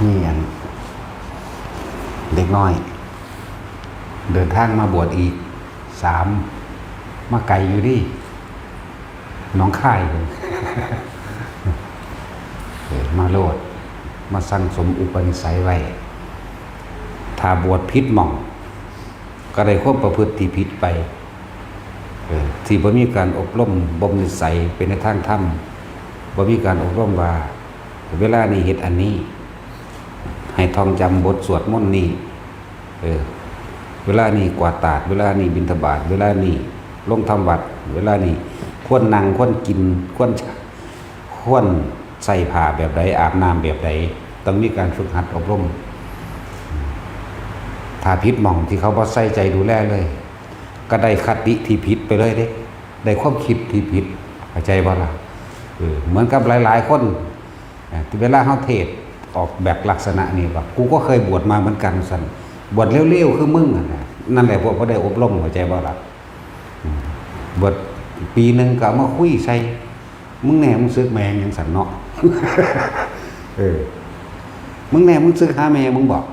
นี่อันเด็กน้อย เดินทางมาบวชอีก3มาไกลอยู่ดิน้องค่ายเลย มาโลดมาสั่งสมอุปนิสัยไว้ถ้าบวชผิดหม่องก็ได้ควบประพฤติที่ผิดไปที่บ่มีการอบรมบ่มนิสัยเป็นในทางธรรมบ่มีการอบรมว่าเวลานี้เฮ็ดอันนี้ให้ท่องจำบทสวดมนต์นี้เวลานี้กวาดตาดเวลานี้บิณฑบาตเวลานี้ลงทำวัดเวลานี้ควรนั่งควรกินควรใส่ผ้าแบบใดอาบน้ำแบบใดต้องมีการฝึกหัดอบรมถ้าผิดหม่องที่เขาบ่ใส่ใจดูแลเลยก็ได้คติที่ผิดไปเลยเด้ได้ความคิดที่ผิดเข้าใจบ่ล่ะเหมือนกับหลายๆคนที่เวลาเฮาเทศออกแบบลักษณะนี้ว่ากูก็เคยบวชมาเหมือนกันสั่นบวชเร็วๆคือมึงนั่นแหละพวกบ่ได้อบรมเข้าใจบ่ล่ะบวชปีนึงก็เอามาคุยใส่มึงแน่มึงซึกแมงจังสั่นเนาะ มึงแน่มึงซึกหาแม่มึงบอก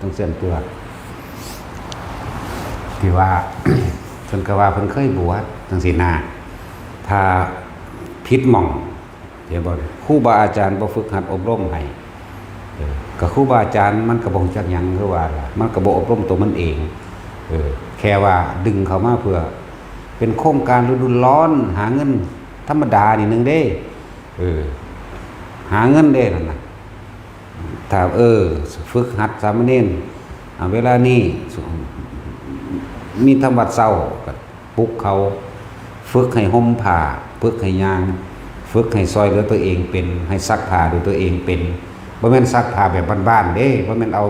ต้องเสียนตัวที่ว่า เพิ่นก็ว่าเพิ่นเคยบวชจังซี่นะถ้าผิดหม่องเดี๋ยวบ่ครูบาอาจารย์บ่ฝึกหัดอบรมให้ก็ครูบาอาจารย์มันก็บ่รู้จักหยังคือว่าล่ะมันก็บ่อบรมตัวมันเองแค่ว่าดึงเข้ามาเพื่อเป็นโครงการฤดูร้อนหาเงินธรรมดานี่นึงเด้หาเงินเด้นั่นน่ะถ้าฝึกหัดสามเณรเวลานี้มีธรรมวัดเช้าก็ปลุกเขาฝึกให้ห่มผ้าฝึกให้ย่างฝึกให้ซอยเหลือตัวเองเป็นให้ซักผ้าด้วยตัวเองเป็นบ่แม่นซักผ้าแบบบ้านๆเด้บ่แม่นเอา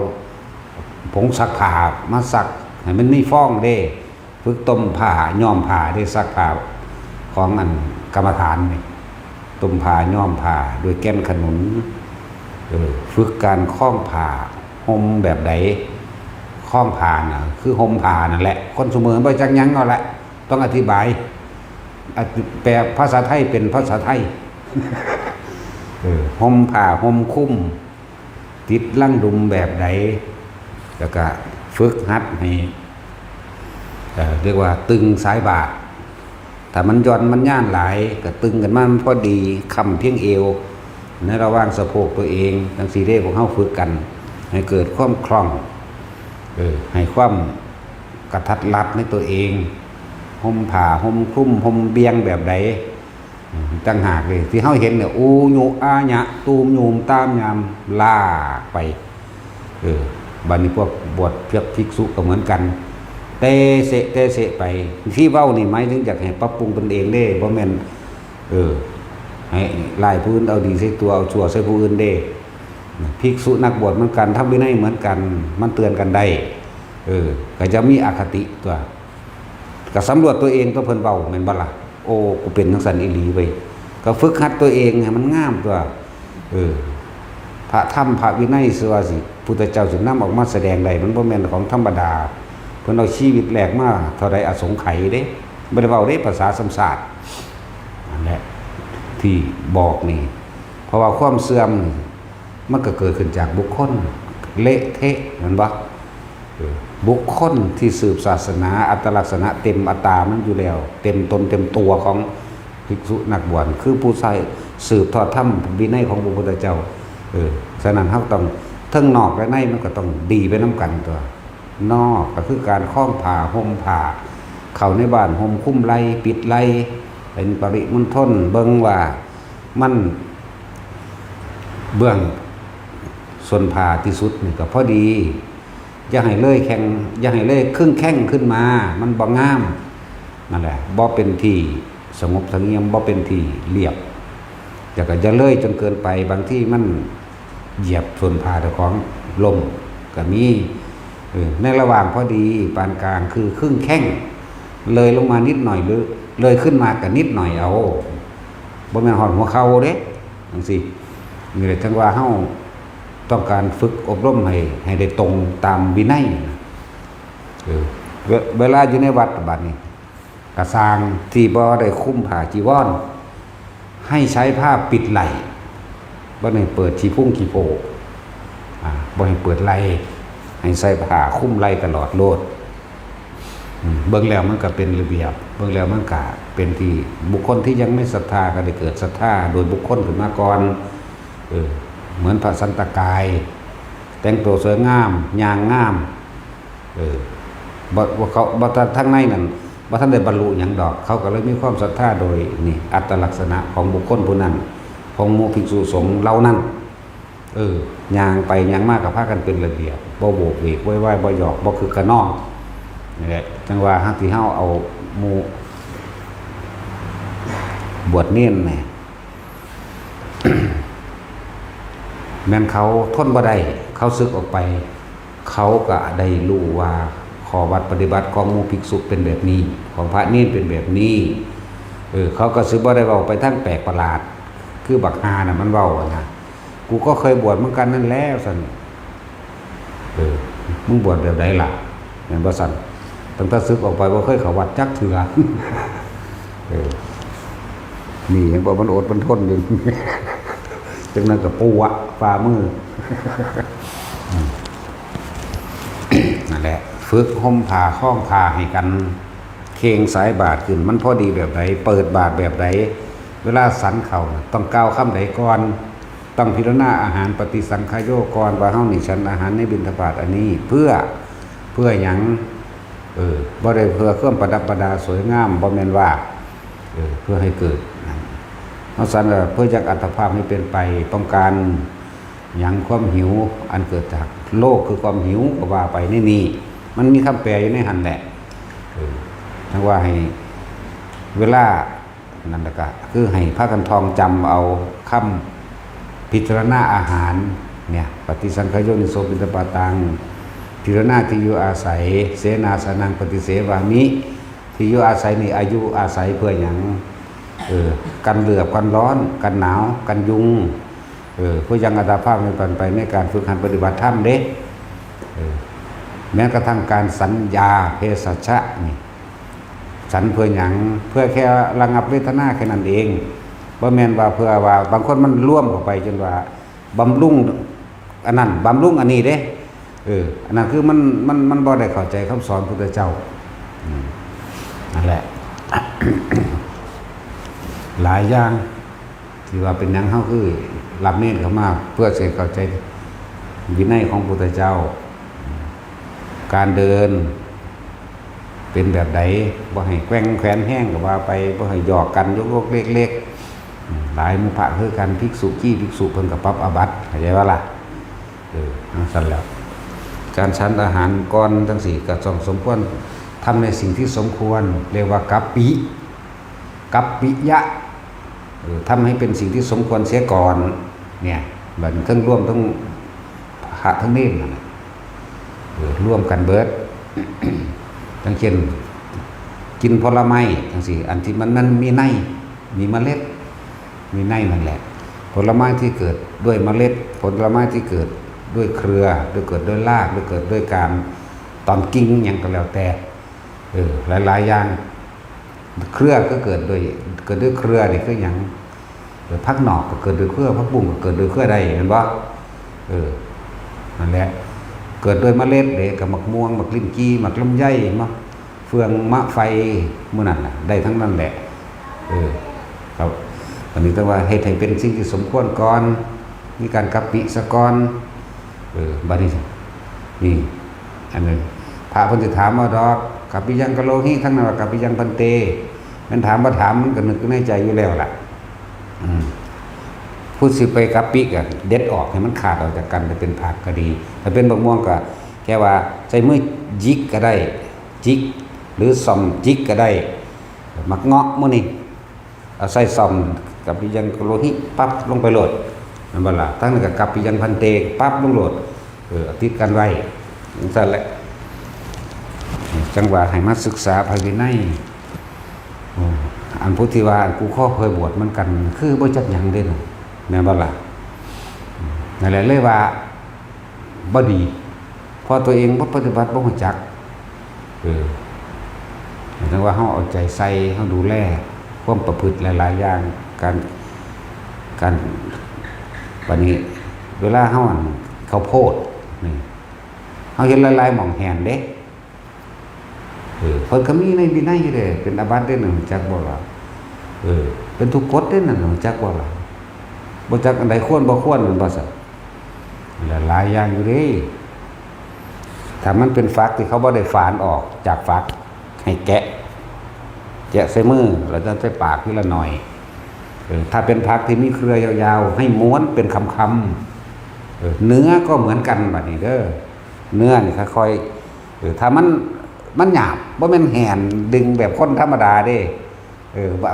ผงซักผ้ามาซักให้มันมีฟองเด้ฝึกต้มผ้าย้อมผ้าได้ซักผ้าของอันกรรมฐานนี่ต้มผ้าย้อมผ้าด้วยแก้นขนุนฝึกการคล้องผ้าห่มแบบใดคล้องผ้าน่ะคือห่มผ้านั่นแหละคนเสมอบ่จักหยังเอาละต้องอธิบายแปลภาษาไทยเป็นภาษาไทย ห่มผ้าห่มคุ้มติดลั่งดุมแบบใดแล้วก็ฝึกหัดให้เรียกว่าตึงสายบาทถ้ามันย่อนมันย่านหลายก็ตึงกันมาพอดีคำเพียงเอวในระหว่างสะโพกตัวเองทั้ง4เด้ของเฮาฝึกกันให้เกิดความคล่องให้ความกระทัดรัดในตัวเองห่มผ้าห่มคลุมห่มเบียงแบบใดต่างหากเลยที่เฮาเห็นเนี่ยอูญูอาญะตูมยูมตามยามลากไปบัดนี้พวกบวชเพียกภิกษุก็เหมือนกันเตเสไปที่เว้านี่หมายถึงอยากให้ปรับปรุงตนเองเด้บ่แม่นให้ไล่ผู้อื่นเอาดีใส่ตัวเอาชั่วใส่ผู้อื่นเด้ภิกษุนักบวชเหมือนกันทำวินัยเหมือนกันมันเตือนกันได้ก็จะมีอคติตัวก็สำรวจตัวเองตัวเพิ่นเว้าแม่นบ่ล่ะโอ้กูเป็นจังซั่นอีหลีเว้ยก็ฝึกหัดตัวเองให้มันงามตัวพระธรรมพระวินัยสิว่าสิพุทธเจ้าสินำออกมาแสดงได้มันบ่แม่นของธรรมดาเพิ่นเอาชีวิตแลกมาเท่าใดอสงไขยเด้บ่ได้เว้าเด้ภาษาสัมศาสตร์นั่นแหละที่บอกนี่เพราะว่าความเสื่อมมันก็เกิดขึ้นจากบุคคลเละเทะแม่นบ่บุคคลที่สืบศาสนาอัตลักษณะเต็มอัตตามันอยู่แล้วเต็มตนเต็มตัวของภิกษุนักบวชคือผู้ใช้สืบทอดธรรมวินัยของพระพุทธเจ้าฉะนั้นเฮาต้องทั้งนอกและในมันก็ต้องดีไปนํกันตัวนอกก็คือการคล้องผ้าห่มผ้าเข้าในบ้านห่มคุ้มไหล่ปิดไหล่เป็นปริมณฑลเบิ่งว่ามันเบื้องส่วนผ้าที่สุดนี่ก็พอดีอย่าให้เลยแข็งอย่าให้เลยครึ่งแข้งขึ้นมามันบ่งามนั่นแหละบ่เป็นที่สงบเสงี่ยมบ่เป็นที่เรียบแต่ก็จะเลยจนเกินไปบางที่มันเหยียบส่วนผ้าของลมก็มีในระหว่างพอดีปานกลางคือครึ่งแข้งเลยลงมานิดหน่อยหรือเลยขึ้นมาก็นิดหน่อยเอาบ่แม่นฮอดหัวเข่าเด้จังซี่นี่แหละจังว่าเฮาต้องการฝึกอบรมให้ได้ตรงตามวินัยเวลาอยู่ในวัดบัดนี้กระสร้างที่บ่ได้คุ้มผ้าจีวรให้ใช้ผ้าปิดไหล่บ่ได้เปิดขี้พุ่งขี้โผ บ่ให้เปิดไหล่ให้ใส่ผ้าคลุมไหล่ตลอดโลดเบิ่งแล้วมันก็เป็นระเบียบเบิ่งแล้วมันก็เป็นที่บุคคลที่ยังไม่ศรัทธาก็ได้เกิดศรัทธาโดยบุคคลขึ้นมาก่อนเหมือนพระสันตกายแต่งตัวสวยงามย่างงามบ่เขาบ่ทั้งในนั่นบ่ทันได้บรรลุหยังดอกเขาก็เลยมีความศรัทธาโดยนี่อัตลักษณะของบุคคลผู้นั้นของหมู่ภิกษุสงฆ์เหล่านั้นย่างไปย่างมากกับพากันเป็นระเบียบบ่โบกเวกไว้บ่หยอกบ่คือกระนอกนี่แหละจังว่าหากที่เฮาเอาหมู่บวชเนียนแหน่แม้นเขาทนบ่ได้เขาสึกออกไปเขาก็ได้รู้ว่าข้อวัดปฏิบัติของหมู่ภิกษุเป็นแบบนี้ของพระเนียนเป็นแบบนี้เขาก็สึกบ่ได้เว้าไปทั้งแปลกประหลาดคือบักฮาน่ะมันเว้านะกูก็เคยบวชเหมือนกันนั่นแล้วสั่นมึงบวชแบบใดล่ะแม่นบ่สั่นตั้งแต่สึกออกไปบ่เคยเข้าวัดจักเทื่อนี่ยังบ่มันอดมันทนอยู่จังนั้นก็ปูอะฝ่ามือนั่นแหละฝึกห่มผ้าคล้องผ้าให้กันเคงสายบาทขึ้นมันพอดีแบบใดเปิดบาทแบบใดเวลาสันเข่าต้องก้าวคำใดก่อนต้องพิจารณาอาหารปฏิสังขายโยก่อนว่าเฮานี่ฉันอาหารในบิณฑบาตอันนี้เพื่อหยังบ่ได้เพื่อเครื่องประดับประดาสวยงามบ่แม่นว่าเพื่อให้เกิดเฮาสันเพื่อจักอัตภาพให้เป็นไปต้องการหยังความหิวอันเกิดจากโลกคือความหิวก็ว่าไปนี่มันมีคำแปลอยู่ในหันแหละทั้งว่าให้เวลานั่นก็คือให้พากันทองจำเอาคำพิจารณาอาหารเนี่ยปฏิสังขายโยนิโสบิณฑบาตังพิจารณาที่อยู่อาศัยเสนาสนังปฏิเสวามิที่อยู่อาศัยนี่อายุอาศัยเพื่อหยังกันเหลือบกันร้อนกันหนาวกันยุงผู้ยังอัตภาพเป็นปันไปในการฝึกหัดปฏิบัติธรรมเด้แม้กระทั่งการสัญญาเภสัชะนี่สันเพื่อหยังเพื่อแค่ระงับเวทนาแค่นั้นเองบ่แม่นว่าเพื่อว่าบางคนมันร่วมเข้าไปจนว่าบำรุงอันนั้นบำรุงอันนี้เด้อันนั้นคือมันบ่ได้เข้าใจคำสอนพุทธเจ้านั่นแหละ หลายอย่างที่ว่าเป็นหยังเฮาคือรับเน้นเข้ามาเพื่อจะเข้าใจวินัยของพุทธเจ้าการเดินเป็นแบบใดบ่ให้แกว่งแขวนแห้งก็ว่าไปบ่ให้หยอกกันยกๆเล็กๆหลายหมู่พระคือกันภิกษุกี้ภิกษุเพิ่นก็ปรับอาบัติเข้าใจว่าล่ะสั่นแล้วการฉันอาหารก่อนทั้ง4ก็ต้องสมควรทำในสิ่งที่สมควรเรียกว่ากัปปิยะทำให้เป็นสิ่งที่สมควรเสียก่อนเนี่ยบัดทั้งร่วมทั้งพระทั้งเนรนั่นแหละร่วมกันเบิด ทั้งเช่นกินผลไม้ทั้งสี่อันที่มันมีในมีเมล็ดมีในนั่นแหละผลไม้ที่เกิดด้วยเมล็ดผลไม้ที่เกิดด้วยเครือด้วยเกิดด้วยรากด้วยเกิดด้วยการตอนกิ่งอย่างก็แล้วแต่หลายๆอย่างเครือก็เกิดด้วยเครือนี่คืออย่างพักหนอกก็เกิดด้วยเครือพักบุ้งก็เกิดด้วยเครือใดเห็นบ่นั่นแหละเกิดด้วยเมล็ดเด็กกับมะม่วงมะลิ้นจี้มะลำไยมะเฟืองมะไฟมื้อนั้นน่ะได้ทั้งนั้นแหละครับอันนี้ต้องว่าให้เป็นสิ่งที่สมควรก่อนมีการกัปปิสะก่อนบัดนี้นี่อันนึงพระเพิ่นสิถามว่าดอกกัปปิยังกะโลหิทั้งนั้นว่ากัปปิยังพันเตมันถามบ่ถามมันก็นึกในใจอยู่แล้วล่ะผู้สิไปกัปปิก็เด็ดออกให้มันขาดออกจากกันไปเป็นผักก็ดีถ้าเป็นบักม่วงก็แค่ว่าใช้มือจิกก็ได้จิกหรือซ่อมจิกก็ได้มักเงาะมื้อนี้เอาใส่ซ่อมกัปปิยังกะโลหิปั๊บลงไปโหลดนั่นบ่ล่ะทั้งนั้นก็กัปปิยังพันเตปั๊บลงโหลดติดกันไว้จังซั่นแหละจังว่าให้มาศึกษาพระวินัยอันพุทธิวากูข้อเคยบวชเหมือนกันคือบ่จักหยังเด้น่ะแม่นบ่ล่ะนั่นแหละเลยว่าบ่ดีพอตัวเองบ่ปฏิบัติบ่รู้จักจังว่าเฮาเอาใจใส่เฮาดูแลความประพฤติหลายๆอย่างการบัดนี้เวลาเฮา ข้าวโพดนี่เฮาเห็นหลายๆหม่องแห่นเด้เพิ่นก็มีในวินัยอยู่เด้เป็นอาบัติเด้นั่นรู้จักบ่ล่ะเป็นทุกกฎเด้นั่นรู้จักบ่ล่ะบ่จักอันใดควรบ่ควรมันบ่ซั่นหลายอย่างอยู่เด้ถ้ามันเป็นฟักที่เขาบ่ได้ฝานออกจากฟักให้แกะใส่มือแล้วจะใส่ปากทีละหน่อยถ้าเป็นผักที่มีเครือยาวๆให้ม้วนเป็นคำเนื้อก็เหมือนกันบัดนี้เด้อเนื้อนี่ค่อยๆถ้ามันหยาบบ่แม่นแหนดึงแบบคนธรรมดาเด้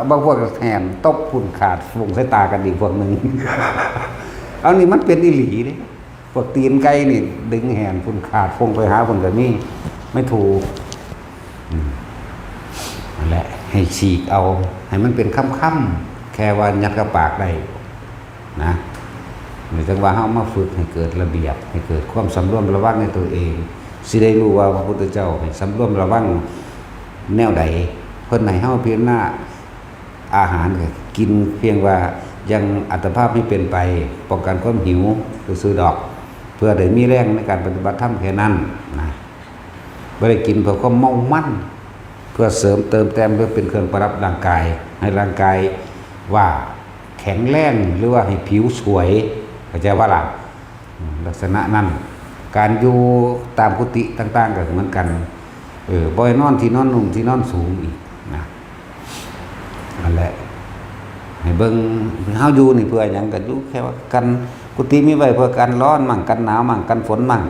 บางพวกแหนตบพุ่นขาดฝุ่งใส่ตากันอีกพวกนึง เอานี่มันเป็นอีหลีเด้พวกตีนไก่นี่ดึงแหนพุ่นขาดฝุ่งไปหาพุ่นก็มีไม่ถูกนั่นแหละให้ฉีกเอาให้มันเป็นค่ำๆแค่ว่ายัดกระปากได้นะหรือจังว่าเฮามาฝึกให้เกิดระเบียบให้เกิดความสำรวมระวังในตัวเองสิได้รู้ว่าพระพุทธเจ้าให้สำรวมระวังแนวใดเพิ่นให้เฮาเพียงหน้าอาหารก็กินเพียงว่ายังอัตภาพไม่เป็นไปป้องกันความหิวซื่อๆดอกเพื่อได้มีแรงในการปฏิบัติธรรมแค่นั้นนะบ่ได้กินเพื่อความเมามั่นเพื่อเสริมเติมแต้มเพื่อเป็นเครื่องประดับร่างกายให้ร่างกายว่าแข็งแรงหรือว่าให้ผิวสวยเข้าใจว่าล่ะลักษณะนั้นการอยู่ตามกุฏิต่างๆก็เหมือนกันบ่ให้นอนที่นอนนุ่มที่นอนสูงอีกนะนั่นแหละให้เบิ่งเฮาอยู่นี่เพื่อหยังก็อยู่แค่ว่ากันกุฏิมีไว้เพื่อกันร้อนมั่งกันหนาวมั่งกันฝนมั่ง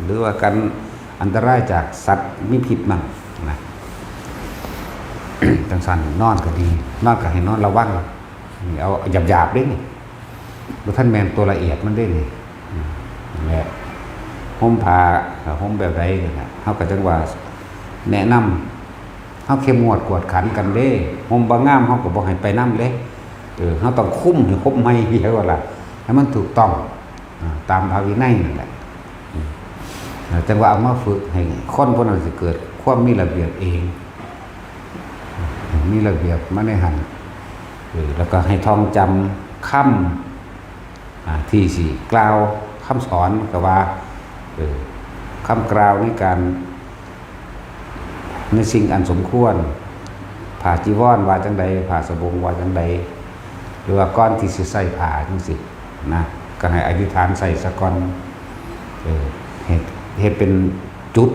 หรือว่ากันอันตรายจากสัตว์มีพิษมั่งนะ จังซั่นนอนก็ดีนอนก็ให้นอนระวังนี่เอาหยาบๆเด้นี่บ่ทันแม่นตัวละเอียดมันเด้นี่นั่นแหละห่มผ้าห่มแบบใดนะเฮาก็จังว่าแนะนำเฮาเข้มงวดกวดขันกันเด้ห่มบ่งามเฮาก็บ่ให้ไปนำเด้เฮาต้องคุมให้ครบไหมเรียกว่าล่ะให้มันถูกต้องตามพระวินัยนั่นแหละจังว่าเอามาฝึกให้คนพวกนั้นสิเกิดความมีระเบียบเองมีระเบียบมาในหันแล้วก็ให้ท่องจำคำที่สิกล่าวคำสอนก็ว่าคำกล่าวในการในสิ่งอันสมควรผ้าจีวรว่าจังใดผ้าสบงว่าจังใดหรือว่าก้อนที่สิใส่ผ้าจังสินะก็ให้อธิษฐานใส่สะก้อนเฮ็ดเป็นจุด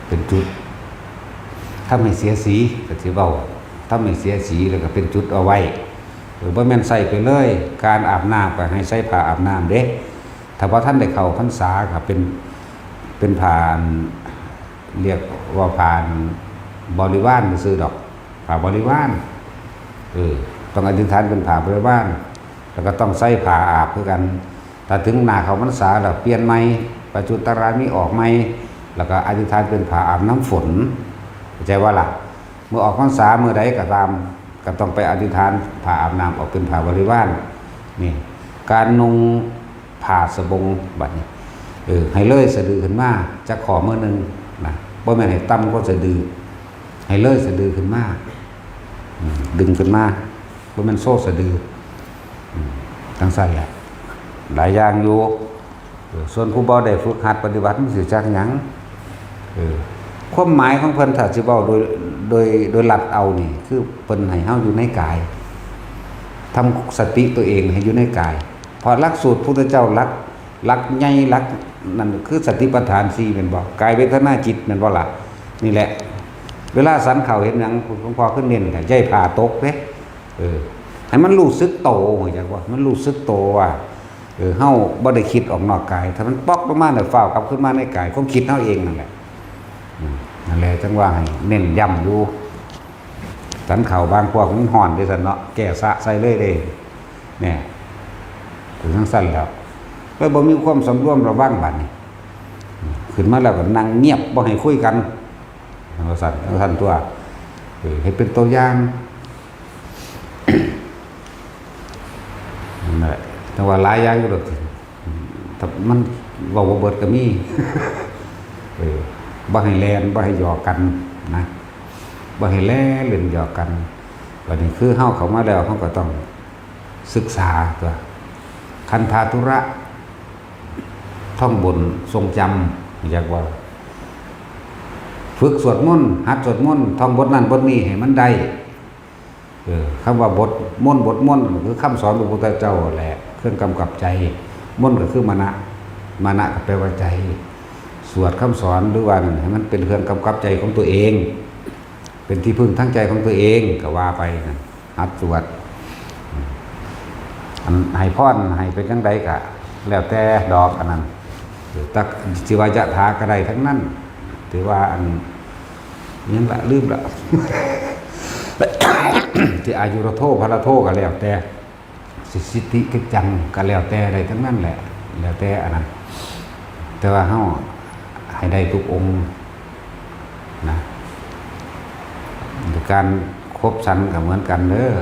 เป็นจุดถ้าไม่เสียสีก็สิเว้าถ้าไม่เสียสีแล้วก็เป็นจุดเอาไว้บ่แม่นใส่ไปเลยการอาบน้ำก็ให้ใส่ผ้าอาบน้ำเด้ถ้าว่าท่านได้เข้าพรรษาก็เป็นผ้าเรียกว่าผ้าบริวารซื่อดอกผ้าบริวารต้องอธิษฐานเป็นผ้าบริวารแล้วก็ต้องใส่ผ้าอาบคือกันถ้าถึงหน้าเข้าพรรษาแล้วเปลี่ยนใหม่ปัจจุตรามีออกใหม่แล้วก็อธิษฐานเป็นผ้าอาบน้ำฝนเข้าใจว่าล่ะเมื่อออกพรรษาเมื่อใดก็ตามก็ต้องไปอธิษฐานผ้าอาบน้ำออกเป็นผ้าบริวารนี่การนุ่งผ้าสบงบัดนี้ให้เลยสะดือขึ้นมาจะขอมื้อนึงนะบ่แม่นให้ต่ำก็สะดือให้เลยสะดือขึ้นมาดึงขึ้นมาบ่แม่นโซ่สะดือจังซั่นแหละหลายอย่างอยู่ส่วนผู้บ่ได้ฝึกหัดปฏิบัติมันสิจักหยังความหมายของเพิ่นถ้าสิเว้าโดยหลักเอานี่คือเพิ่นให้เฮาอยู่ในกายทำสติตัวเองให้อยู่ในกายพอหลักสูตรพุทธเจ้าหลักใหญ่หลักนั่นคือสติปัฏฐาน4แม่นบ่กายเวทนาจิตแม่นบ่ล่ะนี่แหละเวลาสันเข้าเห็นหยังหลวงพ่อขึ้นเน้นให้ใจผ่าตกเด้ให้มันรู้สึกโตว่าจังว่ามันรู้สึกโตว่าเฮาบ่ได้คิดออกนอกกายถ้ามันป๊อกลงมาแล้วฟ้าวกลับขึ้นมาในกายความคิดเฮาเองนั่นแหละนั่นแหละจังว่าให้เน้นย้ำอยู่สันเข่าบางพวกมันห่อนด้วยซั่นเนาะแก้สะใส่เลยเด้เนี่ยถึงจังซั่นแล้วบ่มีความสำรวมระวังบัดนี้ขึ้นมาแล้วก็นั่งเงียบบ่ให้คุยกันว่าซั่นตัวให้เป็นตัวอย่างนั่นแหละแต่ว่าหลายอย่างอยู่ดอกถ้ามันเว้าบ่เบิดก็มีบ่ให้แลนบ่ให้หยอกกันนะบ่ให้แลเล่นหยอกกันบัดนี้คือเฮาเข้ามาแล้วเฮาก็ต้องศึกษาตัวคันธาธุระ ท่องบนทรงจำอยากว่าฝึกสวดมนต์หัดสวดมนต์ท่องบทนั้นบทนี้ให้มันได้คำว่าบทมนต์คือคำสอนของพระพุทธเจ้าแหละเครื่องกำกับใจมนต์ก็คือมนะก็แปลว่าใจสวดคำสอนหรือว่าให้มันเป็นเครื่องกำกับใจของตัวเองเป็นที่พึ่งทั้งใจของตัวเองก็ว่าไปนะหัดสวดให้พรให้เป็นจังใดก็แล้วแต่ดอกอันนั้นตักจิวายะถาก็ได้ทั้งนั้นถือว่าอันยังละลืมละ ที่อายุรโทพระโทก็แล้วแต่สิทธิกิจจังก็แล้วแต่ได้ทั้งนั้นแหละแล้วแต่อันนั้นแต่ว่าเฮาให้ได้ทุกองค์นะการครบสันก็เหมือนกันเด้อ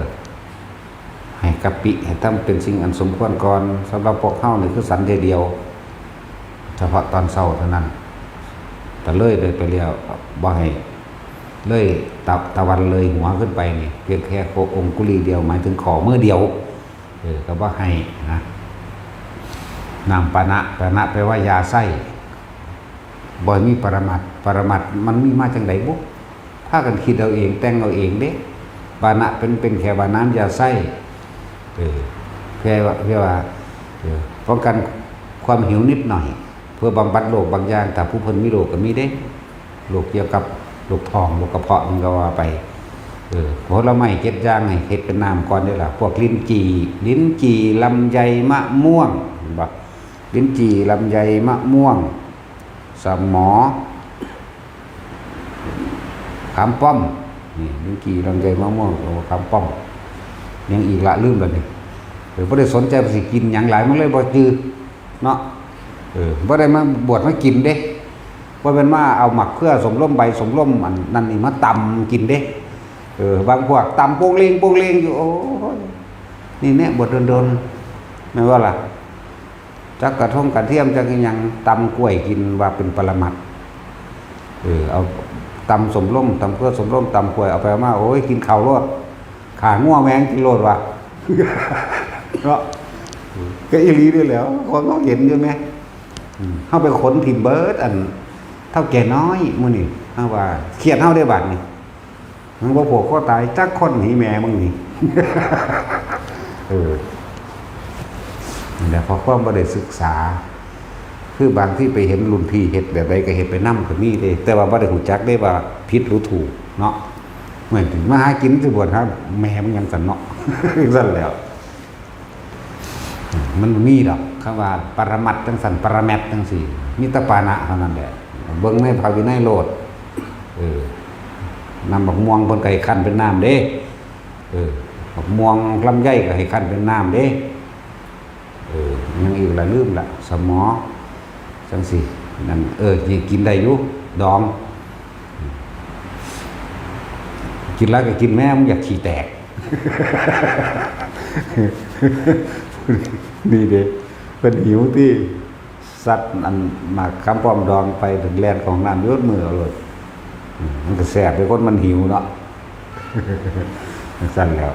ให้กะปิให้ทำเป็นสิ่งอันสมควรก่อนสำหรับพวกเฮานี่คือสันเดียวเฉพาะตอนเช้าเท่านั้นแต่เลยไปเรียวบ่ให้เลยตะวันเลยหัวขึ้นไปนี่เพียงแค่องคุลีเดียวหมายถึงขอเมื่อเดียวก็บ่ให้นะนามปานะแปลว่ายาไส้บ่มีปรมัตถ์มันมีมาจังได๋บ่พากันคิดเอาเองแต่งเอาเองเด้ปานะเป็นแค่ว่าน้ำยาไส้เพื่อว่าป้องกันความหิวนิดหน่อยเพื่อบำบัดโรคบางอย่างแต่ผู้เพิ่นมีโรคก็มีเด้โรคเกี่ยวกับโรคท้องโรคกระเพาะมันก็ว่าไปผลไม้7อย่างให้เฮ็ดเป็นน้ำก่อนเด้อล่ะพวกลิ้นจี่ลำไยมะม่วงบ่ลิ้นจี่ลำไยมะม่วงสมอขามป้อมนี่ลิ้นจี่ลำไยมะม่วงขามป้อมยังอีกละลืมแล้วนี่บ่ได้สนใจว่าสิกินหยังหลายมันเลยบ่จือเนาะบ่ได้มาบวชมากินเด้บ่เป็นมาเอาหมักเพื่อสมร่มใบสมร่มอันนั่นนี่มาตำกินเด้บางพวกตำโปงเลงอยู่โอ้นี่เนี่ยบวชโดนๆแม่นว่าล่ะจักกระทงกระเทียมจักหยังตำกล้วยกินว่าเป็นปรมัตถ์เอาตำสมร่มตำเพื่อสมร่มตำกล้วยเอาไปมาโอ้ยกินข้าวโลดขางัวแมงกินโลดว่ะเนาะก็อีหลีด้วยแล้วคนเขาเห็นอยู่ไหมเข้าไปขนถิ่มเบิร์ดอันเท่าแก่น้อยมื้อนี่เฮาว่าเครียดเฮาได้บัดนี่มันบ่ผูกคอตายจักคนหนีแม่มึงนี่นี่แหละเพราะความบ่ได้ศึกษาคือบางที่ไปเห็นรุ่นพี่เฮ็ดแบบใดก็เฮ็ดไปนำก็มีเด้แต่ว่าบ่ได้รู้จักได้ว่าผิดหรือถูกเนาะเหมือนมาหากินสิบวชครับแม่มันยังสั่นเนาะสั่นแล้วมันมีดอกคำว่าปรมัตถ์จังสั่นปรแมตถ์จังสี่มิตรปานะเท่านั้นแหละเบิ่งในภาวินัยโลดน้ำบักม่วงเพิ่นก็ให้คั่นเป็นน้ำเด้บักม่วงลำไยก็ให้คั่นเป็นน้ำเด้ยังอีกละลืมละสมอจังสี่นั่นยังกินได้อยู่ดองกินแล้วก็กินแม่มันอยากขี้แตกนี่เด้เป็นหิวที่สัตว์อันมาคำป้อมดองไปถึงแลนของน้ำยศมือเลยมันก็แสบไปคนมันหิวเนาะสั้นแล้ว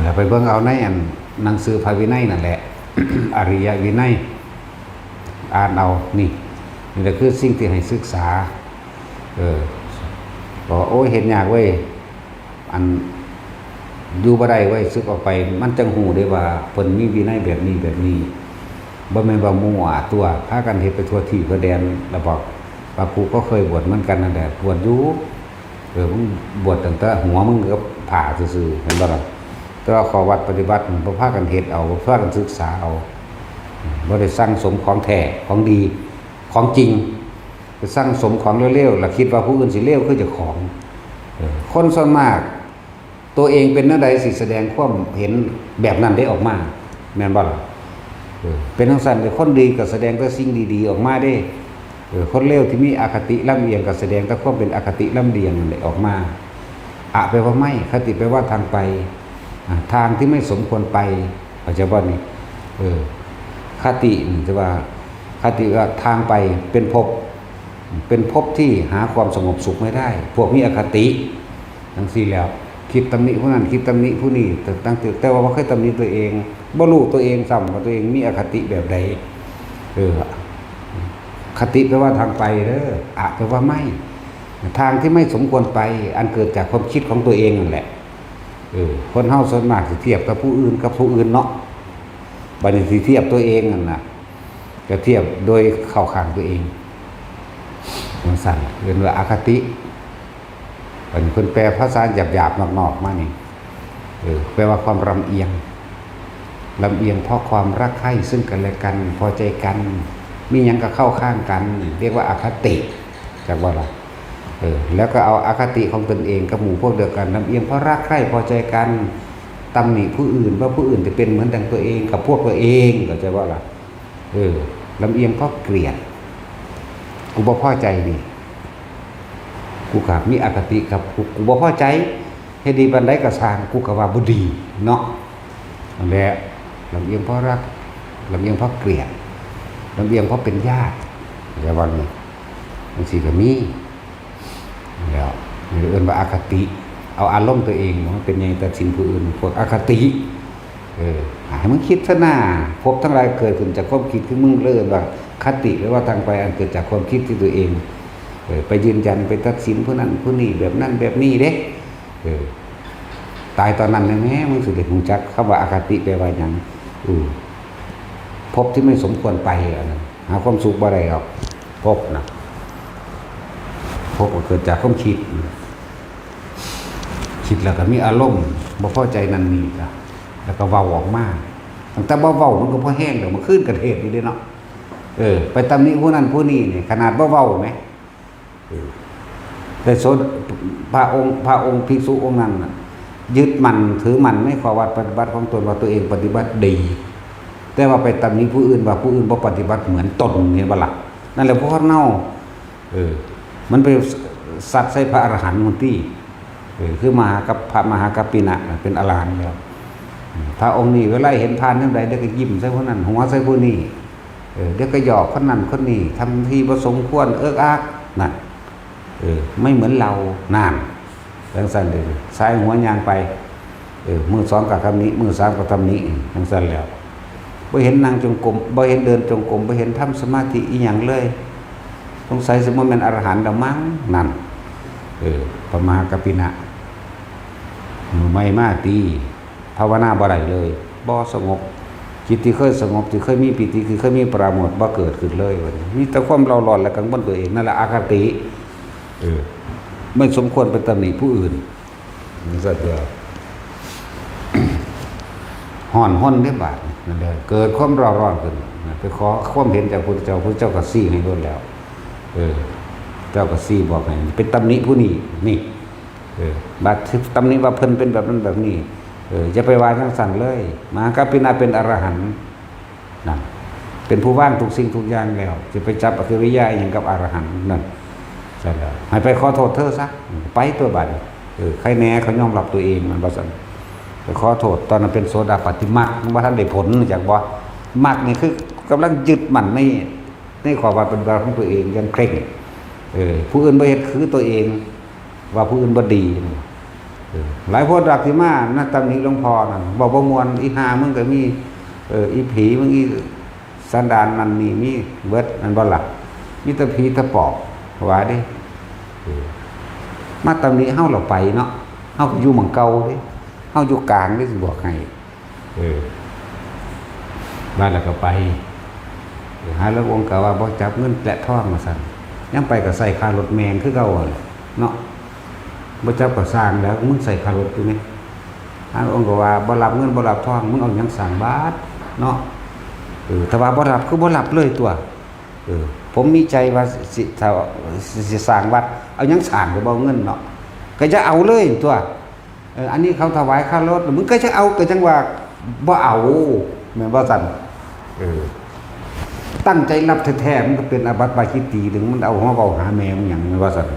เราไปเบิ่งเอาในอันหนังสือพระวินัยนั่นแหละ อริยวินัยอ่านเอานี่แหละคือสิ่งที่ให้ศึกษาบอกโอ้ยเห็นยากเว้ยอันอยู่บ่ได้เว้ยซึกออกไปมันจังหูได้ว่าเพิ่นมีวินัยแบบนี้บ่แม่นว่ามั่วตัวพากันเฮ็ดไปทั่วที่ทั่วแดนแล้วบอกว่าครูก็เคยบวชเหมือนกันนั่นแหละบวชอยู่มึงบวชตั้งแต่หัวมึงก็ผ่าซื่อๆเห็นบ่ล่ะแต่ว่าขอวัดปฏิบัติบ่พากันเฮ็ดเอาบ่พากันศึกษาเอาบ่ได้สร้างสมของแท้ของดีของจริงไปสร้างสมของเร็วๆแล้วคิดว่าผู้อื่นสิเลวคือเจ้าของคนส่วนมากตัวเองเป็นนั่นใดสิแสดงความเห็นแบบนั้นได้ออกมาแม่นบ่ล่ะเป็นทั้งสั้นแต่คนดีก็แสดงแต่สิ่งดีๆออกมาได้คนเลวที่มีอคติลำเอียงก็แสดงแต่ความเป็นอคติลำเอียงนั่นแหละออกมาแปลว่าไม่คติแปลว่าทางไปทางที่ไม่สมควรไปเข้าใจบ่นี่คติจะว่าคติว่าทางไปเป็นภพที่หาความสงบสุขไม่ได้พวกมีอคติทั้งสี่แล้วคิดตำหนิผู้นั้นคิดตำหนิผู้นี้แต่ว่าบ่เคยตำหนิตัวเองบ่รู้ตัวเองซ้ำว่าตัวเองมีอคติแบบใด คติแปลว่าทางไปเด้ออะแปลว่าไม่ทางที่ไม่สมควรไปอันเกิดจากความคิดของตัวเองนั่นแหละคนเฮาส่วนมากสิเทียบกับผู้อื่นกับผู้อื่นเนาะบัดนี้สิเทียบตัวเองนั่นน่ะก็เทียบโดยเข้าข้างตัวเองมันสั่นเรียนว่าอคติเป็นคนแปลภาษาหยาบๆนอกๆมานี่แปลว่าความลำเอียงเพราะความรักใคร่ซึ่งกันและกันพอใจกันมีหยังก็เข้าข้างกันเรียกว่าอคติจากว่าล่ะแล้วก็เอาอคติของตนเองกับหมู่พวกเดียวกันลำเอียงเพราะรักใคร่พอใจกันตำหนิผู้อื่นว่าผู้อื่นจะเป็นเหมือนดังตัวเองกับพวกตัวเองก็จะว่าล่ะลำเอียงเพราะเกลียดกูบ่พอใจนี่กูขาดมีอคติกับกูบ่พอใจให้ดีบันไดก็สร้างกูก็ว่าบ่ดีเนาะนั่นแหละลำเอียงเพราะรักลำเอียงเพราะเกลียดลำเอียงเพราะเป็นญาติแต่วันนี้บางทีก็มีแล้วเอื่นว่าอคติเอาอารมณ์ตัวเองมันเป็นยังตัดสินผู้อื่นพวกอคติให้มึงคิดซะหน้าพบทั้งหลายเกิดขึ้นจากความคิดที่มึงเลื่อนว่าคติหรือว่าทางไปอันเกิดจากความคิดที่ตัวเองไปยืนยันไปตัดสินผู้นั้นผู้นี้แบบนั้นแบบนี้เด้ตายตอนนั้นเลยแม่มึงสุดเด็ดหูจักคำว่าอคติแปลว่าอย่างพบที่ไม่สมควรไปหาความสุขบ่ได้หรอกพบนะพบก็เกิดจากความคิดแล้วก็มีอารมณ์บ่พอใจนั่นนี่ก็แล้วก็เว้าออกมาตั้งแต่บ่เว้ามันก็พอแห้งเดี๋ยวมันขึ้นกระเทศนี่เด้เนาะไปตำหนิผู้นั้นผู้นี้นี่ขนาดบ่เว้าไหมแต่โซพระองค์ภิกษุองค์นั้นยึดมันถือมันไม่ขอวัดปฏิบัติของตนว่าตัวเองปฏิบัติดีแต่ว่าไปตำหนิผู้อื่นว่าผู้อื่นบ่ปฏิบัติเหมือนตนเนี่ยบ่ล่ะนั่นแหละพวกเน่ามันไปสัตว์ใส่พระอรหันต์คนที่คือพระมหากัปปินะเป็นอรหันต์แล้วพระองค์นี้เวลาเห็นพานนั่นใดเด็กก็ยิ้มใส่คนนั้นหัวใส่ผู้นี้เด็กก็หยอกคนนั้นคนนี้ทำที่ผสมควรเอิกอักนั่นไม่เหมือนเรานานทั้งสั้นเลยซ้ายหัวยางไปมือสองกับคำนี้มือสามกับคำนี้ทั้งสั้นแล้วบ่เห็นนั่งจงกรมบ่เห็นเดินจงกรมบ่เห็นทำสมาธิอีหยังเลยสงสัยสมมติเป็นอรหันต์ดอกมั้งนั่นพระมหากัปปินะไม่มาตีภาวนาบ่ได้เลยบ่สงบจิตที่เคยสงบที่เคยมีปิติคือเคยมีปราโมทย์บ่เกิดขึ้นเลยมีแต่ความเร่าร้อนและกังวลตัวเองนั่นแหละอคติไม่สมควรเป็นตำหนิผู้อื่นนี่ก็จะห่อนห้นได้บาดนั่นแหละเกิดความเร่าร้อนขึ้นไปขอความเห็นจากพระเจ้าก็ซี่ให้ล้นแล้วเจ้าก็ซี่บอกให้เป็นตำหนิผู้นี้นี่บาดตำหนิว่าเพิ่นเป็นแบบนั้นแบบนี้จะไปว่าจังสั่นเลยมหากัปปินะเป็นอรหันต์นั่นเป็นผู้ว่างทุกสิ่งทุกอย่างแล้วจะไปจับอคิริยะอย่างกับอรหันต์นั่นใช่แล้วให้ไปขอโทษเธอซะไปตัวบัดใครแน่เขายอมรับตัวเองมันบ่ซั่นไปขอโทษตอนนั้นเป็นโสดาปัตติมรรคบ่ทันได้ผลจากบ่มรรคนี่คือกำลังยึดมั่นในความว่าเป็นของตัวเองยังเคร่งผู้อื่นบ่เฮ็ดคือตัวเองว่าผู้อื่นบ่ดีหลายพวกรักที่มานะตำหนิหลวงพ่อนั่นบอกบ่ม่วนอีหามึงก็มีอีผีมึงอีสันดานนั่นนี่มีเบิดนั่นบ่ล่ะมีแต่ผีตะปอบว่าเด้มาตำหนิเฮาเราไปเนาะเฮาอยู่หม่องเก่าเด้เฮาอยู่กลางเด้สิบอกให้บ้านแล้วก็ไปหาแล้วองค์ก็ว่าบ่จับเงินแตะทองมาสั่นยังไปก็ใส่ค่ารถแมงคือเก่าเนาะบ่จับก็สร้างแล้วมึงใส่คารถอยู่นี่องค์ก็ว่าบ่รับเงินบ่รับทองมึงเอาหยังสร้างบาทเนาะถ้าว่าบ่รับคือบ่รับเลยตัวผมมีใจว่าสิถ้าสิสร้างวัดเอาหยังสร้างก็บ่เอาเงินเนาะก็จะเอาเลยตัวอันนี้เขาถวายค่ารถมึงก็จะเอาก็จังว่าบ่เอาแม่นบ่ซั่นตั้งใจรับแท้ๆมันก็เป็นอาบัติปาจิตตีถึงมันเอาหัวเว้าหาแม่มึงหยังแม่นบ่ซั่น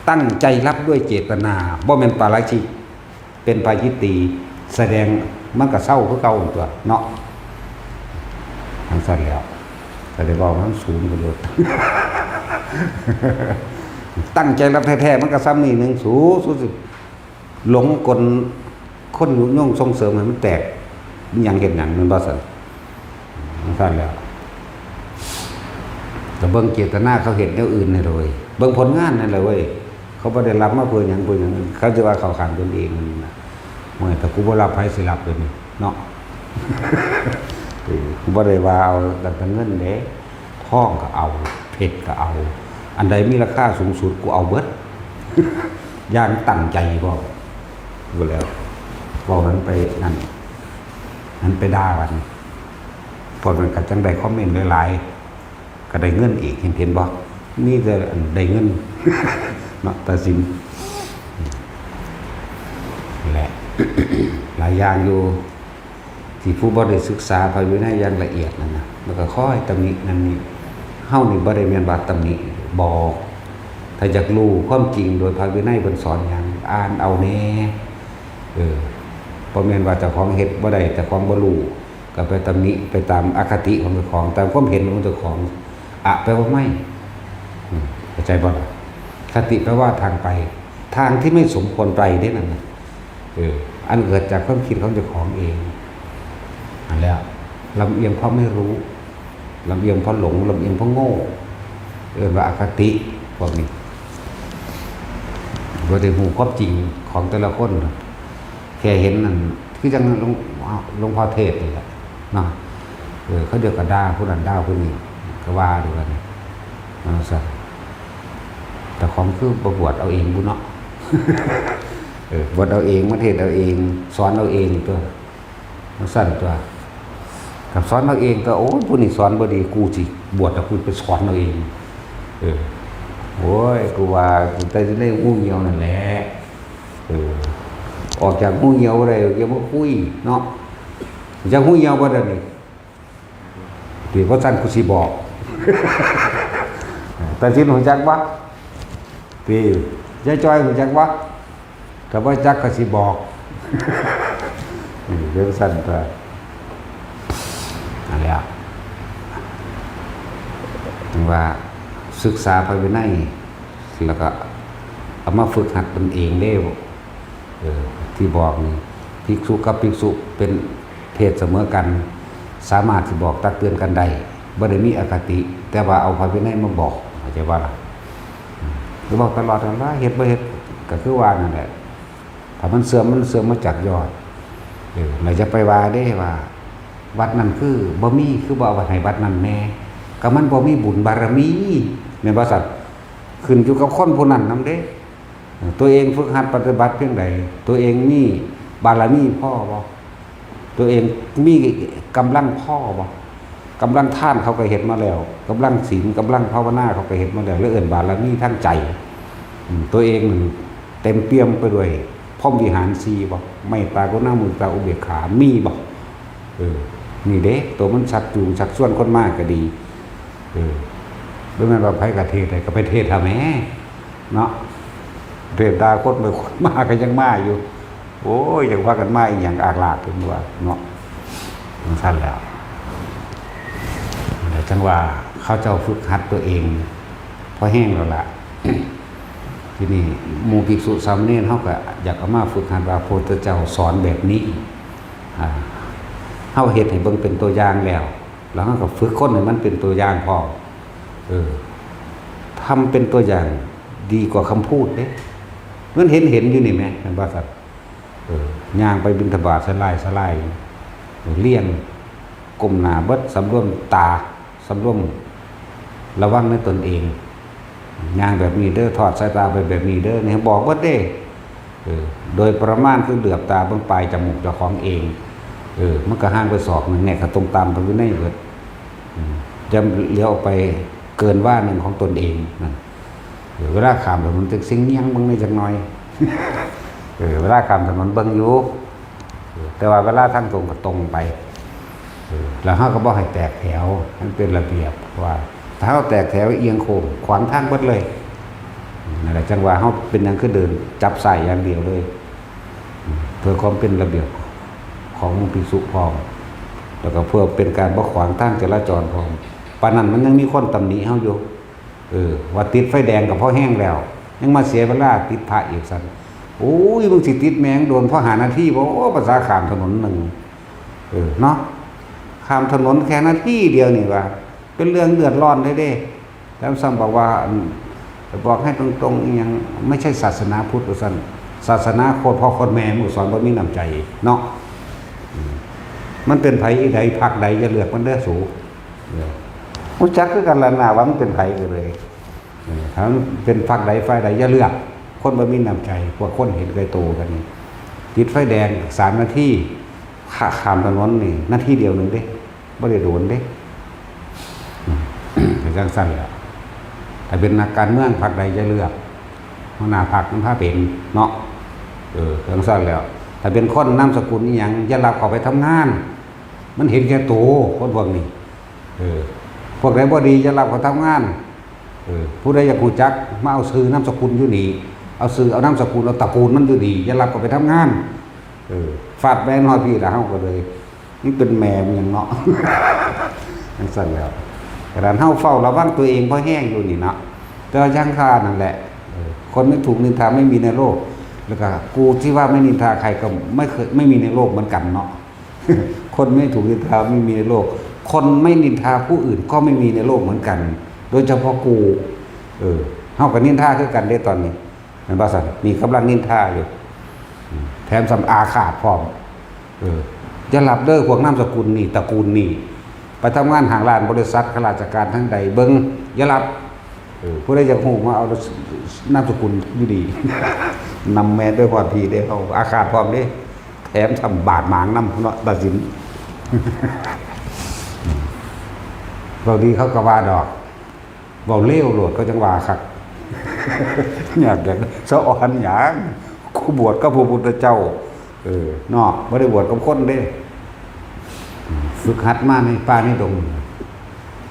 ตั้งใจรับด้วยเจตนาบ่แม่นปาราชิกเป็นปาจิตตีแสดงมันก็เศร้าคือเก่าตัวเนาะทั้งสั้นแล้วแต่ได้บอกมันสูงกว่าเดิม ตั้งใจรับแท้ๆมันก็ซ้ำนี่นึงสูสิหลงกลคนอยู่ย่งส่งเสริมให้มันแตกอย่างเห็นอย่างมันบ่ซั่นทั้งสั้นแล้ว แต่เบิ่งเจตนาเขาเห็นแนวอื่นนี่เลยเบิ่งผลงานนั่นแหละเว้ยเขาบ่ได้รับมาเพื่อหยังเขาจะว่าเขาขังตนเองนะเมื่อแต่กูบ่รับไผสิรับเลยนี่เนาะ กูบ่ได้ว่าเอาแต่เงินเด้ทองก็เอาเพชรก็เอาอันใดมีราคาสูงสุดกูเอาเบิด อย่างตั้งใจบ่แล้วบอกนั้นไปนั้นไปด่ากันพอมันก็จังได้คอมเมนต์หลายๆก็ได้เงินอีกเห็นบ่นี่จะได้เงิน เนาะตัดสินแหละ หลายอย่างอยู่ที่ผู้บ่ได้ศึกษาพระวินัยอย่างละเอียดนั่นนะแล้วก็ค่อยตำหนินั่นนี่เฮานี่บ่ได้แม่นว่าตำหนิบอกถ้าอยากรู้ความจริงโดยพระวินัยเพิ่นสอนหยังอ่านเอาแน่บ่แม่นว่าเจ้าของเฮ็ดบ่ได้เจ้าของบ่รู้ก็ไปตำหนิไปตามอคติของเจ้าของตามความเห็นของเจ้าของอะแปลว่าไม่เข้าใจบ่ล่ะคติแปลว่าทางไปทางที่ไม่สมควรไปเด้นั่นน่ะอันเกิดจากความคิดของเจ้าของเองอันแล้วลำเอียงเพราะไม่รู้ลำเอียงเพราะหลงลำเอียงเพราะโง่ว่าอคติพวกนี้บ่ได้ฮู้ความจริงของแต่ละคนแค่เห็นนั่นคือจังหลวงพ่อเทศนี่แหละเนาะเขาเดียวกับด่าผู้นั้นด่าผู้นี้ก็ว่าดูกันนั่นซะแต่ของคือบวชเอาเองบุเนาะ บวชเอาเองมาเทศเอาเองสอนเอาเองตัวมันสั้นตัวกับสอนเอาเองก็โอ้ยผู้นี้สอนบ่ดีกูสิบวชแล้วกูไปสอนเอาเองโอ้ยกูว่ากูจะได้งูเหี่ยวนั่นแหละออกจากงูเหี่ยวอะไรอย่ามาคุยเนาะจากงูเหี่ยวบ่ได้นี่ตีเพราะสั้นกูสิบอก แต่สิรู้จักบ่ตียายจ้อยรู้จักบ่ถ้าบ่จักก็สิบอก เรื่องสั้นตัวนั่นแหละถึงว่าศึกษาพระวินัยแล้วก็เอามาฝึกหัดตนเองได้ที่บอกนี่ภิกษุกับภิกษุเป็นเพศเสมอกันสามารถที่บอกตักเตือนกันได้บ่ได้มีอคติแต่ว่าเอาพระวินัยมาบอกเข้าใจว่าล่ะก็บอกตลอดว่าเฮ็ดบ่เฮ็ดก็คือว่านั่นแหละถ้ามันเสื่อมมาจากยอดไม่จะไปว่าได้ว่าวัดนั้นคือบ่มีคือบ่เอาไว้ให้วัดนั้นแน่ก็มันบ่มีบุญบารมีแม่นบ่สัตว์ขึ้นอยู่กับคนผู้นั้นนำเด้ตัวเองฝึกหัดปฏิบัติเพียงใดตัวเองมีบารมีพอบ่ตัวเองมีกำลังพอบ่กำลังทานเขาก็เฮ็ดมาแล้วกำลังศีลกำลังภาวนาเขาก็เฮ็ดมาแล้วแล้วเอิ้นบารมีทั้งใจตัวเองเต็มเปี่ยมไปด้วยพรหมวิหาร4บ่ไม่ตากรุณามุทิตาอุเบกขามีบ่นี่เด้ตัวมันชักจูงชักชวนคนมากก็ดีด้วยมันว่าไผกะเทศได้ก็ไปเทศทำแหมเนาะเทศดาคนไปคนมาก็ยังมาอยู่โอ้ยยังว่ากันมาอีหยังอากลากเป็นว่าเนาะมันสั้นแล้วจังว่าเขาเจ้าฝึกหัดตัวเองพอแห้งแล้วล่ะ ที่นี่หมู่ภิกษุสามเณรเขาก็อยากเอามาฝึกหัดว่าพระพุทธเจ้าสอนแบบนี้เฮาเฮ็ดให้เบิ่งเป็นตัวอย่างแล้วเฮาก็ฝึกคนให้มันเป็นตัวอย่างพอทำเป็นตัวอย่างดีกว่าคำพูดเด้มันเห็นอยู่นี่แหมแม่นบ่ครับย่างไปบิณฑบาตสลายเลี่ยงก้มหน้าเบิดสำรวมตาสำรวมระวังในตนเองย่างแบบนี้เด้อทอดสายตาไปแบบนี้เด้อนี่บอกเบิดเด้โดยประมาณคือเหลือบตาเบิ่งปลายจมูกเจ้าของเองมันก็ห่างไปศอกนึงแน่ก็ตรงตามพระวินัยเบิดจะเลี้ยวออกไปเกินว่าหนึ่งของตนเองนั่นเวลาข้ามถนนตึกสิ่งเงี้ยงเบิ่งได้จักหน่อยเวลาข้ามถนนเบิ่งอยู่แต่ว่าเวลาทางตรงก็ตรงไปแล้วเฮาก็บ่ให้แตกแถวมันเป็นระเบียบว่าถ้าเฮาแตกแถวเอียงโค้งขวางทางเบิดเลยนั่นแหละจังว่าเฮาเป็นหยังคือเดินจับสายอย่างเดียวเลยเพื่อความเป็นระเบียบของภิกษุพร้อมแล้วก็เพื่อเป็นการบ่ขวางทางจราจรพร้อมปานนั้นมันยังมีคนตำหนิเฮาอยู่ว่าติดไฟแดงก็พอแห้งแล้วยังมาเสียเวลาติดพระอีกซั่นโอ้ยมึงสิติดแมงโดนเพราะหานาทีบ่โอ้ภาษาข้ามถนนนึงเนาะข้ามถนนแค่นาทีเดียวนี่ว่าเป็นเรื่องเดือดร้อนได้เด้ แล้วซ้ำบอกว่าบอกให้ตรงๆยังไม่ใช่ศาสนาพุทธสั่นศาสนาโคตรพ่อโคตรแม่หมู่สอนบ่มีน้ำใจเนาะมันเป็นไผใดพรรคใดจะเลือกมันเด้อสูรู้จักคือกันละนาว่ามันเป็นไผกันเลยถ้ามันเป็นพรรคใดฝ่ายใดอย่าเลือกคนบ่มีน้ำใจพวกคนเห็นไกลโตกันนี่ติดไฟแดง3 นาทีข้ามถนนนี่นาทีเดียวนึงเด้บ่ได้โดนเด้จังซั่นแหละถ้าเป็นนักการเมืองพรรคใดจะเลือกหัวหน้าพรรคมันพาเป็นเนาะจังซั่นแล้วถ้าเป็นคนนามสกุลอีหยังอย่ารับเข้าไปทำงานมันเห็นแก่ตัวคนพวกนี้พวกใดบ่ดีอย่ารับเข้าทำงานผู้ใดอยากรู้จักมาเอาชื่อนามสกุลอยู่นี่เอาชื่อเอานามสกุลเอาตระกูลมันอยู่ดีอย่ารับเข้าไปทำงานฟาดแม่น้อยพี่ละเฮาก็เลยนี่เป็นแม่มันอย่างเนาะจังซั่นแล้วกระดานเฮาเฝ้าระวังตัวเองเพราะแห้งอยู่นี่เนาะแต่ยังค่านั่นแหละคนไม่ถูกนินทาไม่มีในโลกแล้วก็กูที่ว่าไม่นินทาใครก็ไม่มีในโลกเหมือนกันเนาะ คนไม่ถูกนินทาไม่มีในโลกคนไม่นินทาผู้อื่นก็ไม่มีในโลกเหมือนกันโดยเฉพาะกูเฮากับนินทาคือกันได้ตอนนี้มันบ่ซั่นมีกำลังนินทาอยู่แถมสำอาฆาตพร้อมจะหลับเด้อพวกนามสกุลนี่ตระกูลนี่ไปทำงานห้างร้านบริษัทข้าราชการทั้งใดเบิ่งอย่าหลับผู้ใดอยากฮู้มาเอานามสกุลอยู่ดี นำแม่ด้วยความพีได้เขาอาฆาตพร้อมเด้แถมทำบาดหมางนำเนาะตัดสิน เราดีเขาก็ว่าดอกเว้าเลวโลดก็จังว่าคัก อยากจะสะอ่อนหยังกูบวชก็พระพุทธเจ้าเนาะบ่ได้บวชกับคนเด้ฝึกหัดมาในป่าในดง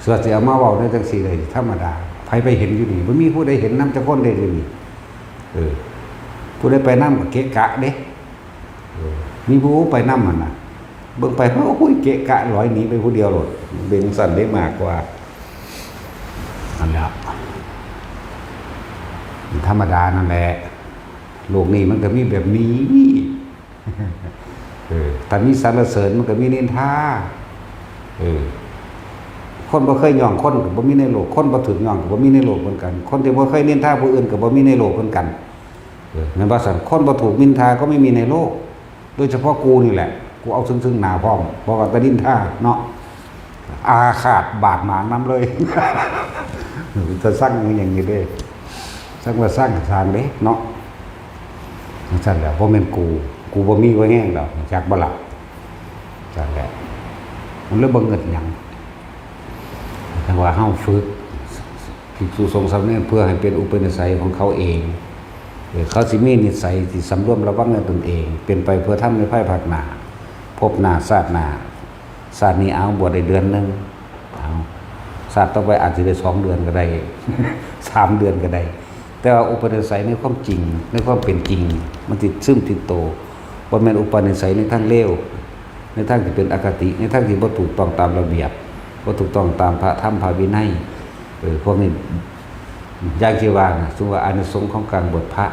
สวดสิเอามาเว้าได้จังซี่เลยธรรมดาไผไปเห็นอยู่นี่บ่มีผู้ใดเห็นนำจักคนได้เลยนี่ผู้ใดไปนำก็เกะกะเด้มีผู้ไปนำหั่นน่ะเบิ่งไปโอ้ยเกะกะลอยหนีไปผู้เดียวโลดเบ่งสั่นได้มากกว่านั่นแหละธรรมดานั่นแหละโลกนี้มันก็มีแบบนี้ถ้ามีสรรเสริญมันก็มีนินทาคนบ่เคยย่องคนก็บ่มีในโลกคนบ่ถึกย่องก็บ่มีในโลกเหมือนกันคนที่บ่เคยนินทาผู้อื่นก็บ่มีในโลกเหมือนกันนั่นว่าซั่นคนบ่ถูกนินทาก็ไม่มีในโลกโดยเฉพาะกูนี่แหละกูเอาซึ่งหน้าพร้อมบ่ว่าแต่นินทาเนาะอาฆาตบาดหมางนำเลย จะสร้างอย่างนี้เด้สร้างว่าสร้างทางเด้เนาะซั่นแหละบ่แม่นกูบ่มีไว้แห้งดอกจักบ่ล่ะจังแหละมันเลยบ่เงิดหยังแต่ว่าเฮาฝึกภิกษุสงฆ์สามเณรเพื่อให้เป็นอุปนิสัยของเขาเองเขาสิมีนิสัยที่สำรวมระวังในตนเองเป็นไปเพื่อทำในภายภาคหน้าพบหน้าชาติหน้าชาตินี้เอาบวชได้เดือนนึงเอาชาติต่อไปอาจจะได้2 เดือนก็ได้ 3 เดือนก็ได้แต่ว่าอุปนิสัยในความจริงในความเป็นจริงมันติดซึมติดโตบ่แม่นอุปนิสัยในทางเลวในทางที่เป็นอคติในทางที่บ่ถูกต้องตามระเบียบบ่ถูกต้องตามพระธรรมพระวินัยพวกนี้อย่างที่ว่านะซึ่งว่าอานิสงส์ของการบวชพระ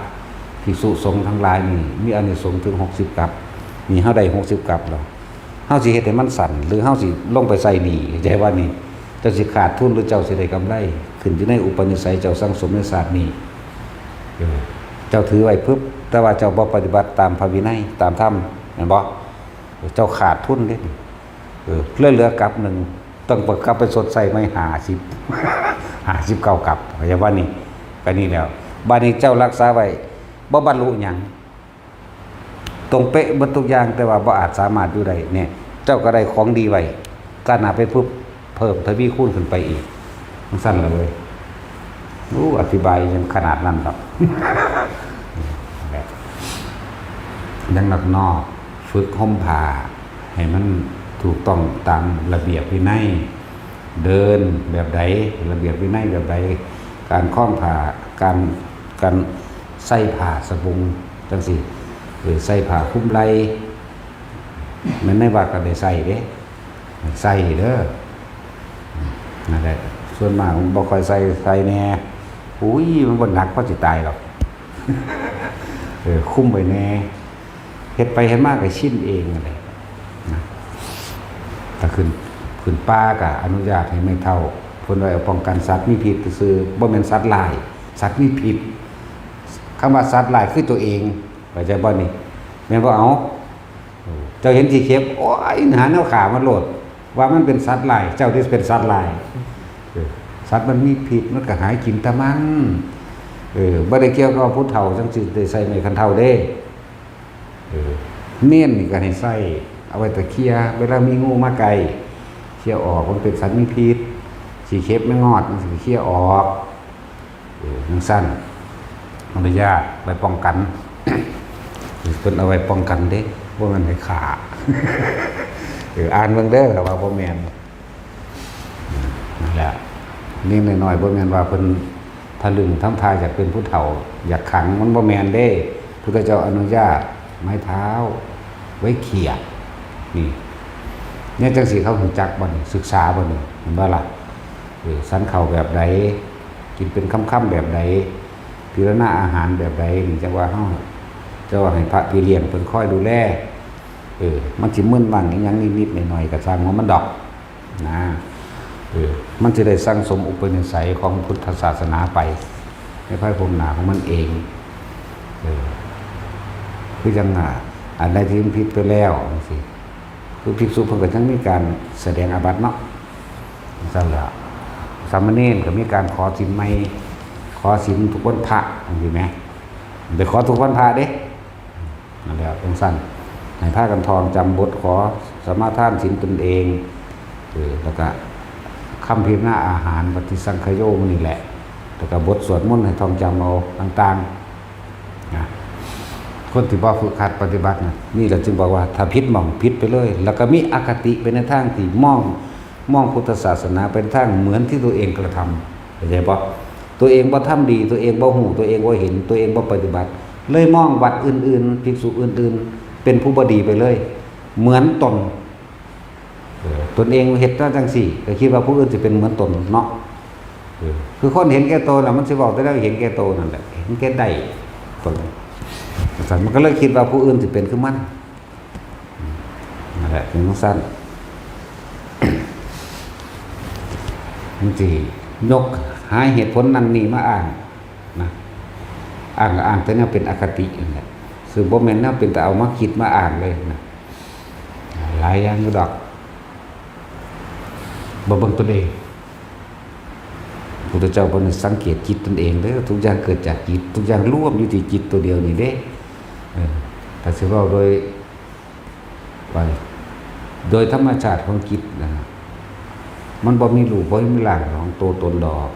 ภิกษุสงฆ์ทั้งหลายนี่มีอานิสงส์ถึง60 กัปมีเฮาได้60 กัปแล้วเฮาสิเฮ็ดให้มันสั่นหรือเฮาสิลงไปใส่หนี้ใจว่านี่เจ้าสิขาดทุนหรือเจ้าสิได้กำไรขึ้นอยู่ในอุปนิสัยเจ้าสังสมในศาสตร์นี้เจ้าถือไว้ปึ๊บแต่ว่าเจ้าบ่ปฏิบัติตามพระวินัยตามธรรมแม่นบ่เจ้าขาดทุนเด้เหลือกับนึงต้องประกับไปสดใส่ไม่59 กับอย่างว่านี่ก็นี่แล้วบัดนี้เจ้ารักษาไว้บ่บรรลุหยังตรงเป๊ะเบิดทุกอย่างแต่ว่าบ่อาจสามารถอยู่ได้เนี่ยเจ้าก็ได้ของดีไว้การหน้าไปปุ๊บเพิ่มทวีคูณขึ้นไปอีกมันสั้นเลยอธิบายยังขนาดนั้นครับ ยังนอกฝึกห่มผ้าให้มันถูกต้องตามระเบียบวินัยเดินแบบใดระเบียบวินัยแบบใดการคล้องผ้าการใส่ผ้าสบงจังซี่หรือใส่ผ้าคลุมไหล่มันไม่ว่าก็ได้ใส่เด้ใส่เด้อนั่นแหละส่วนมากมันบ่ค่อยใส่แน่อุ้ยมันบ่หนักเพราะสิตายหรอก คุ้มไว้แน่เฮ็ดไปเฮ็ดมากก็ชินเองอะไรนะถ้าขึ้นป้าก็อนุญาตให้ไม่เท่า พิ่นไว้เอาป้องกันสัตว์มีพิษซื่อบ่แม่นสัตว์ร้ายสัตว์มีพิษคำว่าสัตว์ร้ายคือตัวเองเข้าใจบ่นี่แม่นบ่เอาเจ้าเห็นสีเข็บโอ้ยหาแนวขามันโลดว่ามันเป็นสัตว์ร้ายเจ้าที่เป็นสัตว์ร้ายสัตว์มันมีพิษมันก็หายกินแต่มันบ่ได้เกี่ยวกับผู้เฒ่าจังสิได้ใส่ไม้คันเฒ่าเด้เน้นนี่ก็ให้ใส่เอาไว้ตะเคียเวลามีงูมาไกลเคี่ยออกมันเป็นสัตว์มีพิษสีเข็บไม่งอดมันสิเคี่ยออกจังซั่นอนุญาตไว้ป้องกันเพิ่นเอาไว้ป้องกันเด้บ่แม่นให้ฆ่าอ่านเบิ่งเด้อว่าบ่แม่นนั่นแหละนี่น้อยๆบ่แม่นว่าเพิ่นทะลึ่งทำท่าอยากเป็นผู้เฒ่าอยากขังมันบ่แม่นเด้พุทธเจ้าอนุญาตไม้เท้าไว้เขี่ยนี่เนี่ยจังสิเขารู้จักบ่นี่ศึกษาบ่นี่เห็นบ่ล่ะสันเข้าแบบใดกินเป็นค่ำๆแบบใดพิจารณาอาหารแบบใดนี่จังว่าเฮาเจ้าให้พระพี่เลี้ยงเพิ่นคอยดูแลมันสิมึนบ้างอีหยังนิดๆหน่อยๆก็สร้างว่ามันดอกนะมันจะได้สร้างสมอุปนิสัยของพุทธศาสนาไปในภายภาคหน้าของมันเองคือจังอันใดที่มันผิดไปแล้วสิคือภิกษุเพิ่นก็ทั้งมีการแสดงอาบัติเนาะซั่นล่ะสามเณรก็มีการขอศีลใหม่ขอศีลทุกวันพระจังซี่แหมได้ขอทุกวันพระเด้นั่นแหละจังซั่นให้พากันทองจำบทขอสมาทานศีลตนเองแล้วก็คำพิจารณาอาหารปฏิสังขโยมนี่แหละแล้วก็บทสวดมนต์ให้ท่องจำเอาต่างๆนะคนที่บ่ฝึกหัดปฏิบัตินี่แหละจึงบอกว่าถ้าผิดหม่องผิดไปเลยแล้วก็มีอคติไปในทางที่มองพุทธศาสนาเป็นทางเหมือนที่ตัวเองกระทำเข้าใจบ่ตัวเองบ่ทำดีตัวเองบ่ฮู้ตัวเองบ่เห็นตัวเองบ่ปฏิบัติเลยมองวัดอื่นๆภิกษุอื่นๆเป็นผู้บ่ดีไปเลยเหมือนตนเองเฮ็ดจังซี่ก็คิดว่าผู้อื่นสิเป็นเหมือนตนเนาะคือคนเห็นแก่ตัวน่ะมันสิเว้าแต่แล้วเห็นแก่ตัวนั่นแหละเห็นแก่ได้ตนมันก็เลยคิดว่าผู้อื่นสิเป็นคือมันนั่นแหละถึงสั้นบางทียกหาเหตุผลนั้นนี่มาอ่านนะอ่านแต่เนี่ยเป็นอคตินั่นแหละซึ่งบ่แม่นน่าเป็นแต่เอามาคิดมาอ่านเลยนะหลายอย่างอยู่ดอกบ่เบิ่งตนเองพุทธเจ้าเพิ่นสังเกตจิตตนเองเด้อทุกอย่างเกิดจากจิตทุกอย่างรวมอยู่ที่จิตตัวเดียวนี่เด้ถ้าสิเว้าโดยธรรมชาติของจิตนะมันบ่มีรูปบ่มีร่างของตัวตนดอก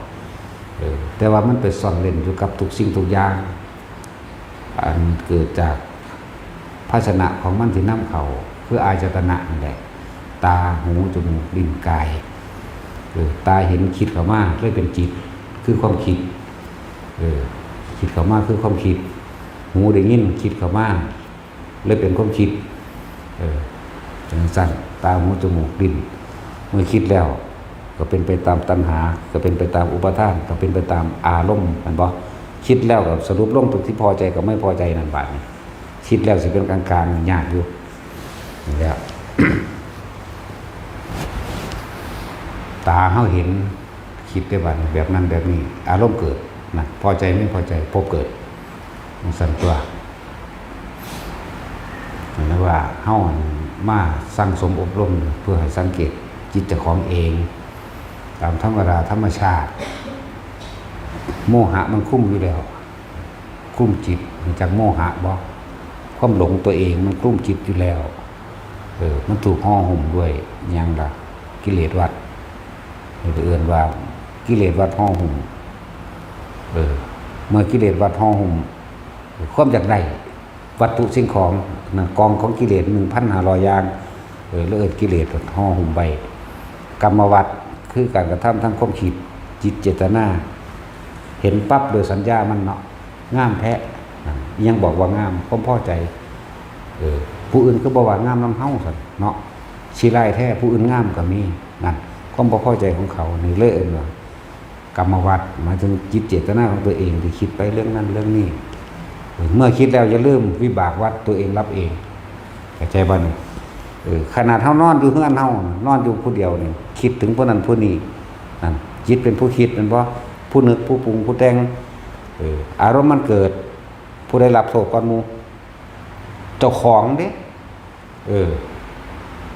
แต่ว่ามันไปซ่อนเล่นอยู่กับทุกสิ่งทุกอย่างอันเกิดจากภาชนะของมันที่นำเข้าคืออายตนะนั่นแหละตาหูจมูกลิ้นกายตาเห็นคิดเข้ามาเลยเป็นจิตคือความคิดคิดเข้ามาคือความคิดหูได้ยินคิดเข้ามาเลยเป็นความคิดจังซั่นตาหูจมูกลิ้นเมื่อคิดแล้วก็เป็นไปตามตัณหาก็เป็นไปตามอุปาทานก็เป็นไปตามอารมณ์มันบ่คิดแล้วก็สรุปลงตรงที่พอใจกับไม่พอใจนั่นบาดนี้คิดแล้วสิเป็นกลางๆยากอยู่นี่แหละ ตาเฮาเห็นคิดได้ว่าแบบนั้นแบบนี้อารมณ์เกิดนะพอใจไม่พอใจพบเกิดมันสั่นตัวนั่นว่าเฮามาสร้างสมอบรมเพื่อให้สังเกตจิตเจ้าของเองตามธรรมดาธรรมชาติโมหะมันคุ้มอยู่แล้วคุ้มจิตจากโมหะบ่ความหลงตัวเองมันคุ้มจิตอยู่แล้วมันถูกห่อหุ้มด้วยหยังล่ะกิเลสวัฏเอื่นว่ากิเลสวัฏห่อหุ้มเมื่อกิเลสวัฏห่อหุ้มความอยากได้วัตถุสิ่งของนะกองของกิเลส 1,500 อย่างแล้วกิเลสห่อหุ้มใบกรรมวัฏคือการกระทำทั้งความคิดจิตเจตนาเห็นปั๊บโดยสัญญามันเนาะงามแท้ยังบอกว่างามความพอใจผู้อื่นก็บอกว่างามนำเฮาซั่นเนาะสิไล่แท้ผู้อื่นงามก็มีนั่นความบ่พอใจของเขานี่เลยว่ากรรมวัฏหมายถึงจิตเจตนาของตัวเองที่คิดไปเรื่องนั้นเรื่องนี้เมื่อคิดแล้วอย่าลืมวิบากวัฏตัวเองรับเองเข้าใจบ่นี่ขนาดเฮานอนอยู่เฮือนเฮานอนอยู่ผู้เดียวนี่คิดถึงผู้นั้นผู้นี้ นั่นจิตเป็นผู้คิดนั่นบ่ผู้นึกผู้ปรุงผู้แต่งอารมณ์มันเกิดผู้ได้รับโทษก่อนหมู่เจ้าของเด้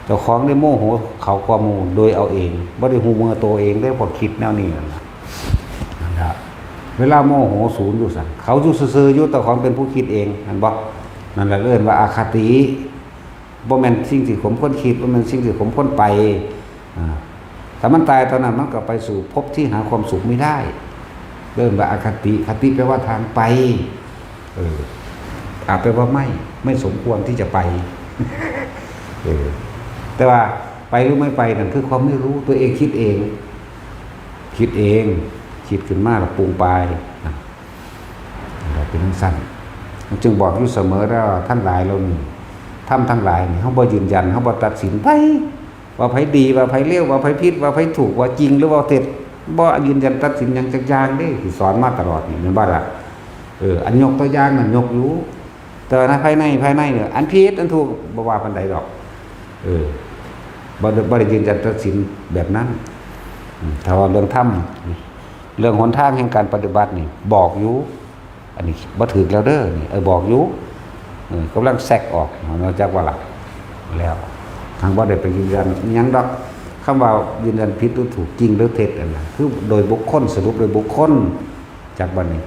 เจ้าของได้โมโหเขาก่อนหมู่โดยเอาเองบ่ได้ฮู้มือตัวเองได้พอคิดแนวนี้นั่นล่ะเวลาโมโหศูนย์อยู่สั่นเขาอยู่ซื่อๆอยู่แต่ของเป็นผู้คิดเองนั่นบ่นั่นแหละเรียกว่าอาคติบ่แม่นสิ่งที่ผมคนคิดบ่แม่นสิ่งที่ผมคนไปถ้ามันตายตอนนั้นมันก็ไปสู่ภพที่หาความสุขไม่ได้เริ่มว่าอาคติคติแปลว่าทางไปอาจแปลว่าไม่สมควรที่จะไปแต่ว่าไปหรือไม่ไปนั่นคือความไม่รู้ตัวเองคิดเองคิดขึ้นมาแล้วปรุงไปเป็นทั้งสั้นจึงบอกอยู่เสมอว่าท่านหลายเรานี่ทำทั้งหลายนี่เขาบ่ยืนยันเขาบ่ตัดสินไปว่าไผดีว่าไผเลวว่าไผผิดว่าไผถูกว่าจริงหรือว่าเท็จบ่ยืนยันตัดสินอย่างจักอย่างเด้ที่สอนมาตลอดนี่แม่นบ่ล่ะอันยกตัวอย่างนั่นยกอยู่แต่ในภายในเนี่ยอันผิดอันถูกบ่ว่าปานใดดอกบ่ได้ยืนยันตัดสินแบบนั้นถ้าว่าเรื่องธรรมเรื่องหนทางแห่งการปฏิบัตินี่บอกอยู่อันนี้บ่ถูกแล้วเด้อนี่บอกอยู่กำลังแทรกออกนอกจากว่าหลักแล้วทางบ่ได้ไปยืนยันหยังดอกคำว่ายืนยันผิดหรือถูกจริงหรือเท็จนั่นน่ะคือโดยบุคคลสรุปโดยบุคคลจากบัดนี้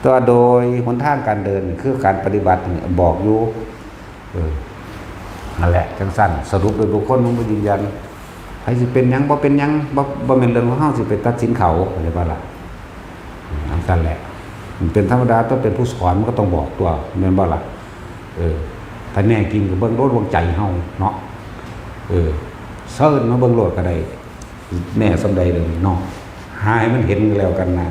ตัวโดยหนทางการเดินคือการปฏิบัตินี่บอกอยู่นั่นแหละจังซั่นสรุปโดยบุคคลมันบ่ยืนยันใครสิเป็นหยังบ่เป็นหยังบ่แม่นเรื่องของเฮาสิไปตัดสินเขาได้บ่ล่ะจังซั่นแหละมันเป็นธรรมดาต้องเป็นผู้สอนมันก็ต้องบอกตัวแม่นบ่ล่ะถ้าแน่จริงก็เบิ่งโลดวงใจเฮาเนาะเซิ้นมาเบิ่งโลดก็ได้แน่สำใดเด้อเนาะหาให้มันเห็นแล้วกันนะ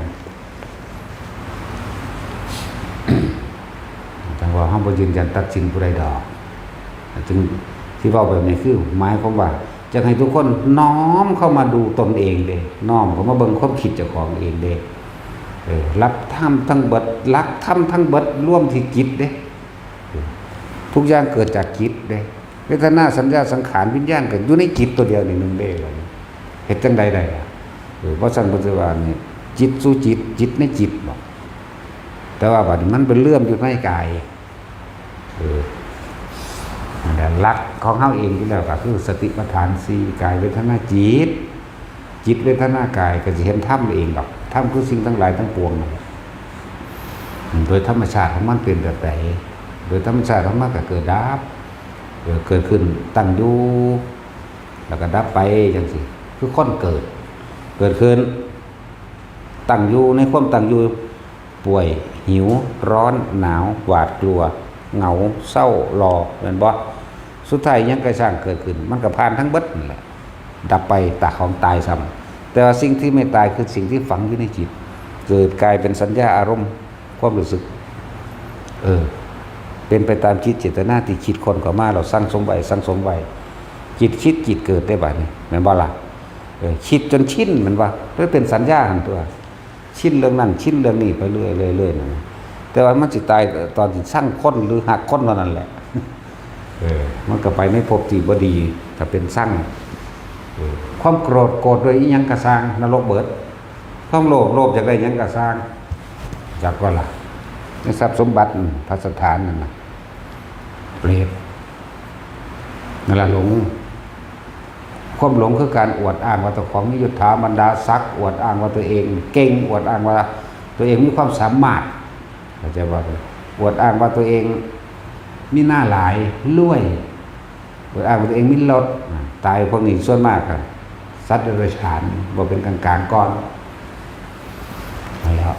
แต่ว่าเฮาบ่ยืนยันตัดสินผู้ใดดอกจึงที่เว้าแบบนี้คือหมายความว่าจะให้ทุกคนน้อมเข้ามาดูตนเองเด้น้อมเข้ามาเบิ่งความคิดเจ้าของเองเด้รับธรรมทั้งเบิดรักธรรมทั้งเบิดร่วมที่จิตเด้ทุกอย่างเกิดจากจิตเด้เวทนาสัญญาสังขารวิญญาณเกิดอยู่ในจิตตัวเดียวนี่นึงเด้เลยเฮ็ดจังใดได้ล่ะเพราะฉะนั้นปัจจุบันนี่จิตสู่จิตจิตในจิตบ่แต่ว่าบัดนี้มันเป็นเรื่องอยู่ในกายแต่หลักของเฮาเองอยู่แล้วก็คือสติปัฏฐาน4กายเวทนาจิตเวทนากายก็สิเห็นธรรมเองดอกธรรมคือสิ่งทั้งหลายทั้งปวงนั่นแหละโดยธรรมชาติของมันเป็นแบบใดโดยธรรมชาติของมันก็เกิดดับเกิดขึ้นตั้งอยู่แล้วก็ดับไปจังซี่คือคนเกิดขึ้นตั้งอยู่ในความตั้งอยู่ป่วยหิวร้อนหนาวหวาดกลัวเหงาเศร้ารอแม่นบ่สุดท้ายยังก็สร้างเกิดขึ้นมันก็ผ่านทั้งเบิดนั่นแหละดับไปตาของตายซ้ำแต่ว่าสิ่งที่ไม่ตายคือสิ่งที่ฝังอยู่ในจิตเกิดกลายเป็นสัญญาอารมณ์ความรู้สึกเป็นไปตามจิตเจตนาที่คิดคนก็มาเราสร้างสมไว้จิตคิดจิตเกิดได้บัดนี้แม่นบ่ล่ะคิดจนชินมันว่าเพื่อเป็นสัญญาหันตัวชินเรื่องนั้นชินเรื่องนี้ไปเรื่อยๆนั่นแต่ว่ามันสิตายตอนที่สร้างคนหรือหักคนเท่านั้นแหละมันก็ไปไม่พบที่บ่ดีถ้าเป็นสร้างความโกรธโดยอีหยังก็สร้างนรกเบิดความโลภอยากได้หยังก็สร้างจักว่าล่ะในทรัพย์สมบัติพระสถานนั่นน่ะเปรตนั่นล่ะหลงความหลงคือการอวดอ้างว่าตัวของมียศถาบรรดาศักดิ์อวดอ้างว่าตัวเองเก่งอวดอ้างว่าตัวเองมีความสามารถเข้าใจว่าอวดอ้างว่าตัวเองมีหน้าหลายรวยอวดอ้างว่าตัวเองมีรถตายพวกนี้ส่วนมากครับสัตว์เดรัจฉานบ่เป็นกลางๆก่อนแล้ว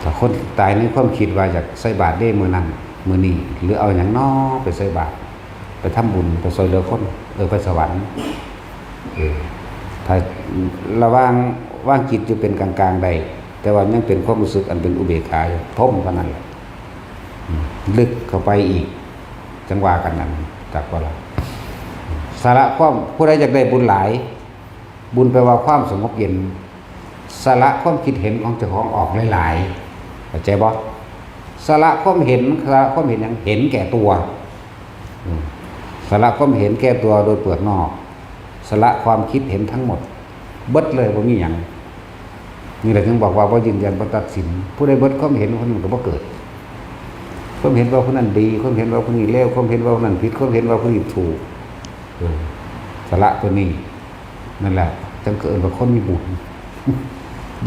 ถ้าคนตายในความคิดว่าอยากใส่บาตรได้มื้อนั้นมื้อนี้หรือเอาหยังน้อไปใส่บาตรไปทำบุญไปช่วยเหลือคนไปสวรรค์ถ้าระว่างจิตอยู่เป็นกลางๆใดแต่ว่ายังเป็นความรู้สึกอันเป็นอุเบกขาอยู่ทมเท่านั้นแหละลึกเข้าไปอีกจังหวะกันนั้นจากว่าสาระความผู้ใดอยากได้บุญหลายบุญแปลว่าความสงบเย็นสาระความคิดเห็นของเจ้าของออกหลายๆเข้าใจบ่สาระความเห็นยังเห็นแก่ตัวสาระความเห็นแก่ตัวโดยเปลือกนอก สละความคิดเห็นทั้งหมดเบิดเลยบ่มีหยังนี่แหละถึงบอกว่าบ่ยืนยันบ่ตัดสินผู้ใดเบิดความเห็นคนนั้นก็บ่เกิดความเห็นว่าคนนั้นดีความเห็นว่าคนนี้เลวความเห็นว่าคนนั้นผิดความเห็นว่าคนนี้ถูกสละตัวนี้นั่นแหละจังเกิดว่าคนมีบุญ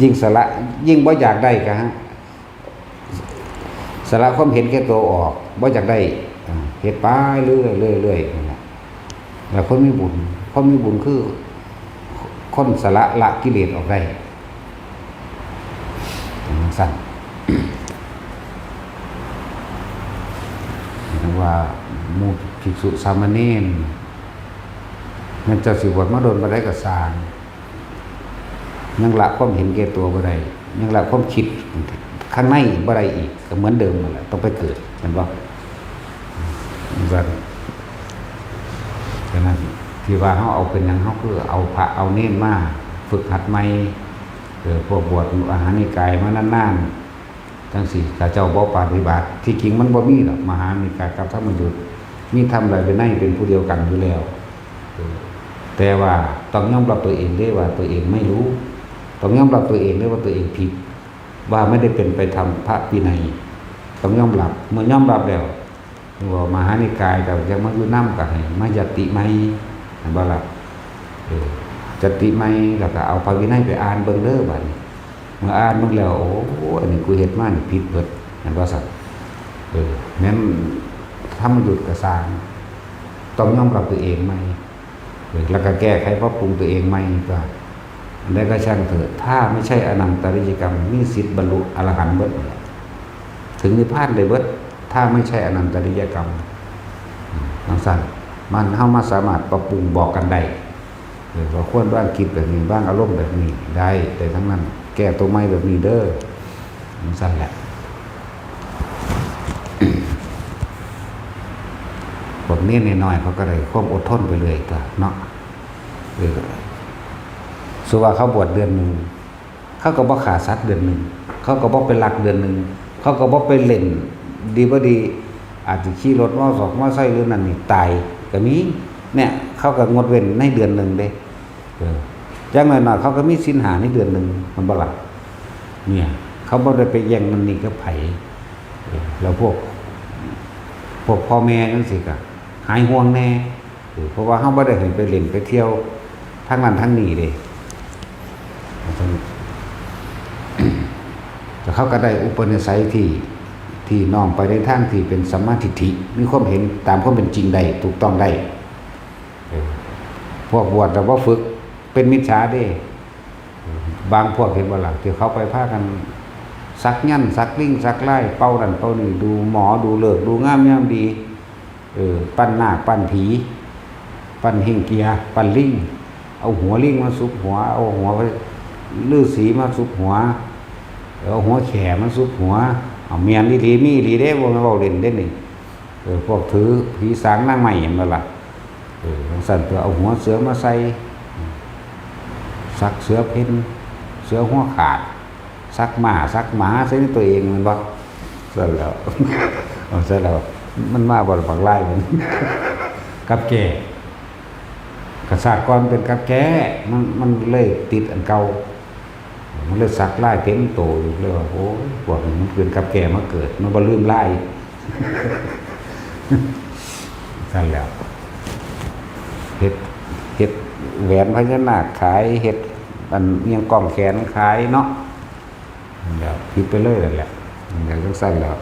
ยิ่งสละยิ่งบ่อยากได้ก็ฮะสละความเห็นแก่ตัวออกบ่อยากได้เฮ็ดไปเรื่อยๆนั่นแหละแล้วคนมีบุญคนมีบุญคือคนสละละกิเลสออกได้สั่นเรียกว่าหมู่ภิกษุสามเณรนั่นจะสิบวชมาโดนบ่ได้ก็สร้างยังละความเห็นแก่ตัวบ่ได้ยังละความคิดข้างในบ่ได้อีกก็เหมือนเดิมนั่นแหละต้องไปเกิดแม่นบ่ฉะนั้นที่ว่าเฮาเอาเป็นหยังเฮาคือเอาพระเอาเน้นมาฝึกหัดใหม่พวกบวชอาหารนิกายมานานๆจังซี่ถ้าเจ้าบ่ปฏิบัติที่จริงมันบ่มีหรอกมหานิกายกับธรรมยุทธ์มีทำอะไรเป็นในเป็นผู้เดียวกันอยู่แล้วแต่ว่าต้องยอมรับตัวเองได้ว่าตัวเองไม่รู้ต้องยอมรับตัวเองได้ว่าตัวเองผิดว่าไม่ได้เป็นไปทำพระวินัยต้องยอมรับเมื่อยอมรับแล้วว่ามหานิกายแต่ยังมาอยู่นำก็ให้มายัตติใหม่บ่ล่ะจัตติใหม่แล้วก็เอาพระวินัยไปอ่านเบิ่งเด้อบัดนี้เมื่ออ่านเบิ่งแล้วโอ้อันนี้กูเฮ็ดมานี่ผิดเบิดนั่นว่าซั่นแม้นทำหยุดก็สร้างต้องยอมรับตัวเองใหม่แล้วก็แก้ไขปรับปรุงตัวเองใหม่ก็ได้ก็ช่างเถิดถ้าไม่ใช่อนันตริยกรรมมีสิทธิ์บรรลุอรหันต์เบิดถึงนิพพานได้เบิดถ้าไม่ใช่อนันตริยกรรมนั่นสั่นมันเฮามาสามารถปรับปรุงบอกกันได้ว่าควรบ้างคิดแบบนี้บ้างอารมณ์แบบนี้ได้แต่ทั้งนั้นแก้ตัวใหม่แบบนี้เด้อนั่นสั่นแหละพวกนี้น้อยๆเขาก็เลยความอดทนไปเลยตัวเนาะสุว่าเขาบวชเดือนหนึ่งเขาก็บ่ขาสัตว์เดือนหนึ่งเขาก็บ่ไปลักเดือนหนึ่งเขาก็บ่ไปเล่นดีบ่ดีอาจจะขี่รถมอสอกมอไซค์หรือนั่นนี่ตายก็มีเนี่ยเขาก็งดเว้นในเดือนหนึ่งเด้จังหน่อยๆเขาก็มีศีล5ในเดือนหนึ่งมันบ่ล่ะเนี่ยเขาบ่ได้ไปแย่งนั่นนี่กับไผแล้วพวกพ่อแม่จังซี่ก็หายห่วงแน่เพราะว่าเฮาบ่ได้เห็นไปเล่นไปเที่ยวทางนั้นทางนี้เด้แต่เขาก็ได้อุปนิสัยที่น้อมไปในทางที่เป็นสัมมาทิฏฐิมีความเห็นตามความเป็นจริงได้ถูกต้องได้พวกบวชแต่ว่าฝึกเป็นมิจฉาเด้บางพวกเห็นว่าหลังที่เขาไปพากันสักยันสักลิงสักไล่เป้านั่นเป้านี่ดูหมอดูเลิกดูงามยามดีปั้นนาคปั้นผีปั้นหิ้งเกียปั้นลิงเอาหัวลิงมาซุบหัวเอาหัวฤาษีมาซุบหัวเอาหัวแขมาซุบหัวเอาเมียนลีมีลีเด้บ่แม่นเว้าเล่นเด้นี่พวกถือผีสางนางใหม่เห็นบ่ล่ะสั่นตัวเอาหัวเสือมาใส่สักเสือเพ่นเสือหัวขาดสักหมาสักหมาใส่ในตัวเองมันบ่เสร็จแล้วเสร็จแล้วมันมาบ่บักไล่มันกับแก่กษัตริย์ก่อนเป็นกับแก่มันเลยติดอันเก่ามันเลยสักไล่เต็มโตอยู่เลยว่าโอ้ยพวกนี้มันเป็นกับแก่มาเกิดมันบ่ลืมไล่สั่นแล้วเฮ็ดแหวนพญานาคขายเฮ็ดอันยังกล้องแขนขายเนาะแล้วคิดไปเลยนั่นแหละอย่างจังซั่นแล้ว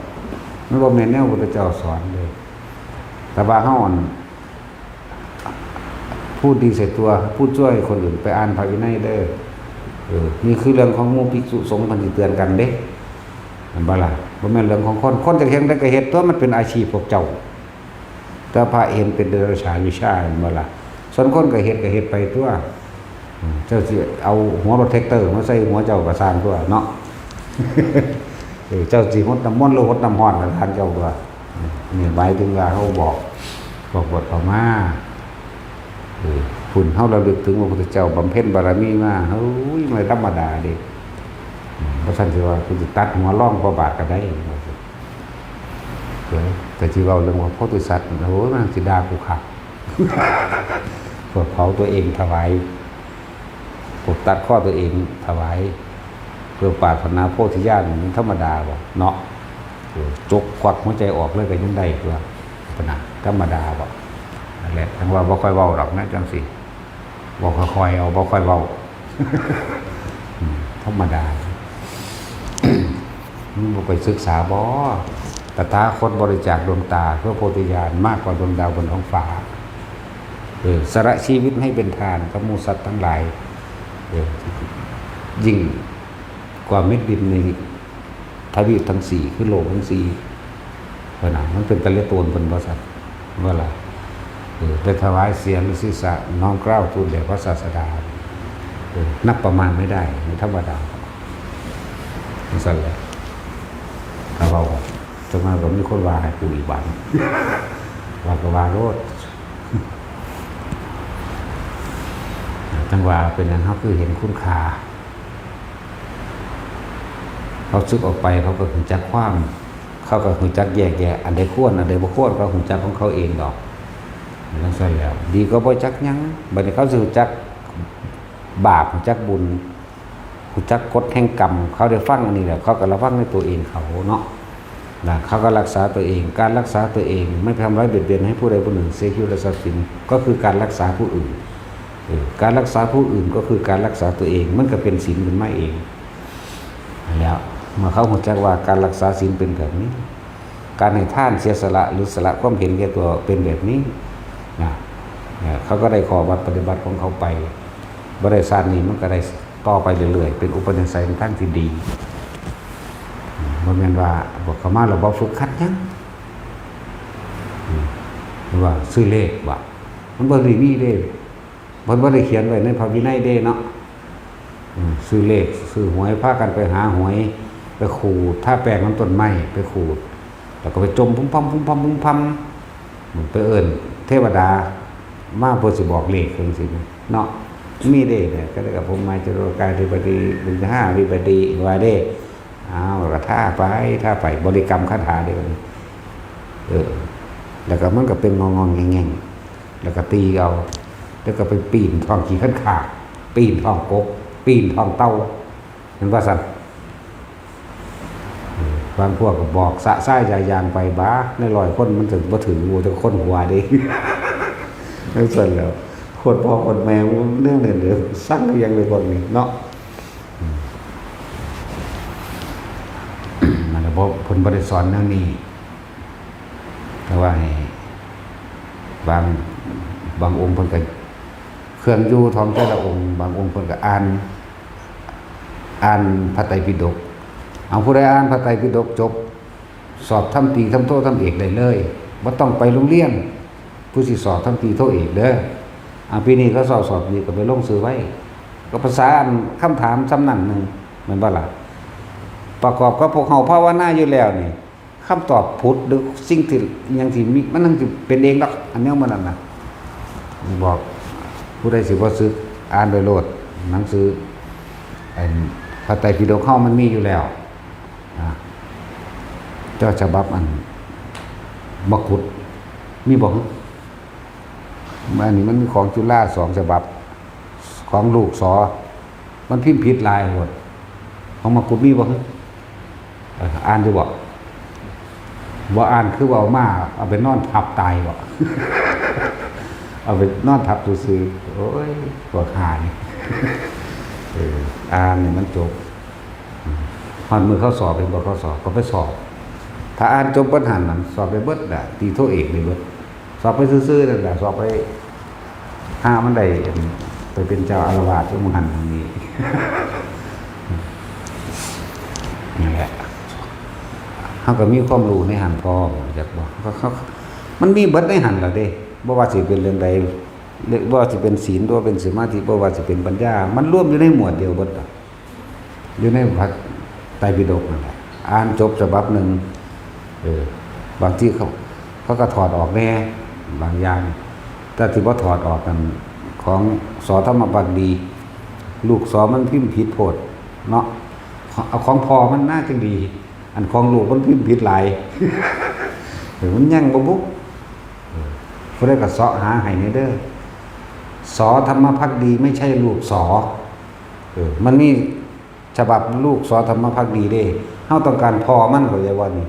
มันบ่แม่นแนวพระพุทธเจ้าสอนเลยแต่ว่าเฮาพูดดีใส่ตัวพูดช่วยคนอื่นไปอ่านพระวินัยเด้อนี่คือเรื่องของหมู่ภิกษุสงฆ์เพิ่นสิเตือนกันเด้มันบ่ล่ะบ่แม่นเรื่องของคนจะเฮ็ดได้ก็เฮ็ดตัวมันเป็นอาชีพพวกเจ้าแต่พระเห็นเป็นเดรัจฉานวิชาบ่ล่ะส่วนคนก็เฮ็ดไปตัวเจ้าสิเอาหัวโปรเทคเตอร์มาใส่หัวเจ้าก็สร้างตัวเนาะเจ้าสิหดน้ำมนต์หรือหดน้ำร้อนก็ทานเจ้าตัวนี่หมายถึงว่าเขาบอกบทเข้ามาฝุ่นเฮาระลึกถึงพระพุทธเจ้าบำเพ็ญบารมีมาเฮ้ยไม่ธรรมดาเด้เพราะฉะนั้นสิว่าคุณสิตัดหัวร่องพระบาทก็ได้แต่ที่เว้าเรื่องว่าโพธิสัตว์โอ้ยมันสิด่ากูคัก วกเผาตัวเองถวายพวกตัดข้อตัวเองถวายเพื่อปรารถนาโพธิญาณมันธรรมดาบ่เนาะจกควักหัวใจออกเลยก็ยังได้ตัวปนะธรรมดาบ่นั่นแหละทั้งว่าบ่ค่อยเว้าหรอกนะจังสิบ่ค่อยเอาบ่ค่อยเว้า ธรรมดามันบ่ไปศึกษาบ่ตถาคตบริจาคดวงตาเพื่อโพธิญาณมากกว่าดวงดาวบนท้องฟ้าสละชีวิตให้เป็นทานกับหมู่สัตว์ทั้งหลายยิ่งกว่าเม็ดดินในทวีปทั้งสี่คือโลกทั้งสี่ขนาดมันเป็นตะเลโตนบนพระสัตว์ว่าล่ะได้ถวายเสียงศีรษะน้อมเกล้าทูลแด่พระศาสดานับประมาณไม่ได้ในธรรมดาไม่สั่นเลยถ้าเราจะมาผมมีคนว่าให้กูอีกบันว่าก็ว่าโลดจังว่าเป็นอย่างเขาคือเห็นคุณค่าเขาซึกออกไปเขาก็หุ่นจักความเขาก็หุ่นจักแยกแยะอันใดควรอันใดบ่ควรเขาหุ่นจักของเขาเองดอกนั่นใช่แล้วดีก็บ่จักยังบัดนี้เขาสิหุ่นจักบาปหุ่นจักบุญหุ่นจักกฎแห่งกรรมเขาได้ฟังอันนี้แหละเขาก็ระวังในตัวเองเขาเนาะนะเขาก็รักษาตัวเองการรักษาตัวเองไม่ทำร้ายเบียดเบียนให้ผู้ใดผู้หนึ่งเสียชีวิตและทรัพย์สินก็คือการรักษาผู้อื่นการรักษาผู้อื่นก็คือการรักษาตัวเองมันก็เป็นศีลเป็นไม่เองแล้วเมื่อเขาหัวใจว่าการรักษาศีลเป็นแบบนี้การให้ท่านเสียสละหรือสละความเห็นแก่ตัวเป็นแบบนี้นะเขาก็ได้ขอวัดปฏิบัติของเขาไปบริษัทนี้มันก็ได้ต่อไปเรื่อยๆเป็นอุปนิสัยในทางที่ดีบ่แม่นว่าบอกเขามาเราบ่ฝึกคัดยังหรือว่าซื้อเลขว่ามันบ่ได้มีเด้มันบ่ได้เขียนไว้ในพระวินัยเด้เนาะซื้อเลขซื้อหวยพากันไปหาหวยไปขูดถ้าแปลงน้ำต้นไม้ไปขูดแล้วก็ไปจมพุ่มพัมพุ่มพัมพุ่มพัมไปเอิ้นเทวดามาเพื่อสิบอกเลขจังซี่เนาะมีเด้เนี่ยก็ได้กับผมมาจรกายธิบดีบุญห้าวิบดีว่าเด้อ้าวก็ท่าไปบริกรรมคาถาเดียวแล้วก็มันก็เป็นงองๆแง่งๆแล้วก็ตีเอาแล้วก็ไปปีนท้องขี้ขันขาปีนท้องกบปีนท้องเต้าเห็นว่าสัตว์บางพวกก็บอกสะซ้ายยายางไปบ้าในลอยคนมันถึงบ่ถึงงูจะคนหัวดิไม่สนแล้วคนพ่อคนแม่เรื่องเดือดสร้างยังเลยคนนี้เนาะมันเพราะผลบริสอนเรื่องนี้แต่ว่าให้บางองค์เพิ่นก็เครื่องอยู่ท้องแต่ละองค์บางองค์เพิ่นก็อ่านพระไตรปิฎกเอาผู้ใดอ่านพระไตรปิฎกจบสอบทำตรีทำโททำเอกได้เลยบ่ต้องไปโรงเรียนผู้สิสอบทำตรีโทเอกเด้อปีนี้ก็สอบนี้ก็ไปลงซื้อไว้ก็ภาษาคำถามซ้ำนั่นนึงแม่นบ่ล่ะประกอบกับพวกเฮาภาวนาอยู่แล้วนี่คำตอบพุทธหรือสิ่งที่ยังที่มีมันนั่นสิเป็นเองดอกอันนี้มันนั่นน่ะบอกผู้ใดสิบ่ซื้ออ่านโดยโลดหนังสือพระไตรปิฎกเฮามันมีอยู่แล้วเจ้าฉบับอันมกุฏมีบ่อันนี้มันมีของจุฬา2ฉบับของลูกสอมันพิมพ์ผิดลายหมดของมกุฏมีบ่อ่านดูบ่อ่านคือว่ามาเอาไปนอนทับตายบ่ เอาไปนอนทับซื่อๆโอ้ยปวดขานี่ อ่านนี่มันจบฮอดมือเขาสอบเป็นบ่เขาสอบก็ไปสอบถ้าอ่านจบปัญหานั้นสอบไปเบิดน่ะตีโทเอกได้เบิดสอบไปซื่อๆนั่นแหละสอบไปหามันได้ไปเป็นเจ้าอาวาสที่มุหันนี้ นี่แหละเขาก็มีความรู้ในหันพออยากบอกเขามันมีเบิดในหันแล้วเด้บ่ว่าสิเป็นเรื่องใดบ่ว่าสิเป็นศีลบ่ว่าเป็นสมาธิบ่ว่าสิเป็นปัญญามันรวมอยู่ในหมวดเดียวเบิดอยู่ในพระไตรปิฎกนั่นแหละอ่านจบฉบับนึงบางที่เขาก็ถอดออกแน่บางอย่างแต่ที่บ่ถอดออกกันของสธรรมบดีลูกสอมันพิมพ์ผิดโพดเนาะเอาของพอมันน่าจะดีอันของลูกมันพิมพ์ผิดหลายมันยังบ่บุกผู้ใดก็เสาะหาให้เด้อ สอธรรมภักดีไม่ใช่ลูกสอมันมีฉบับลูกสอธรรมภักดีเด้เฮาต้องการพอมันก็อย่าว่านี่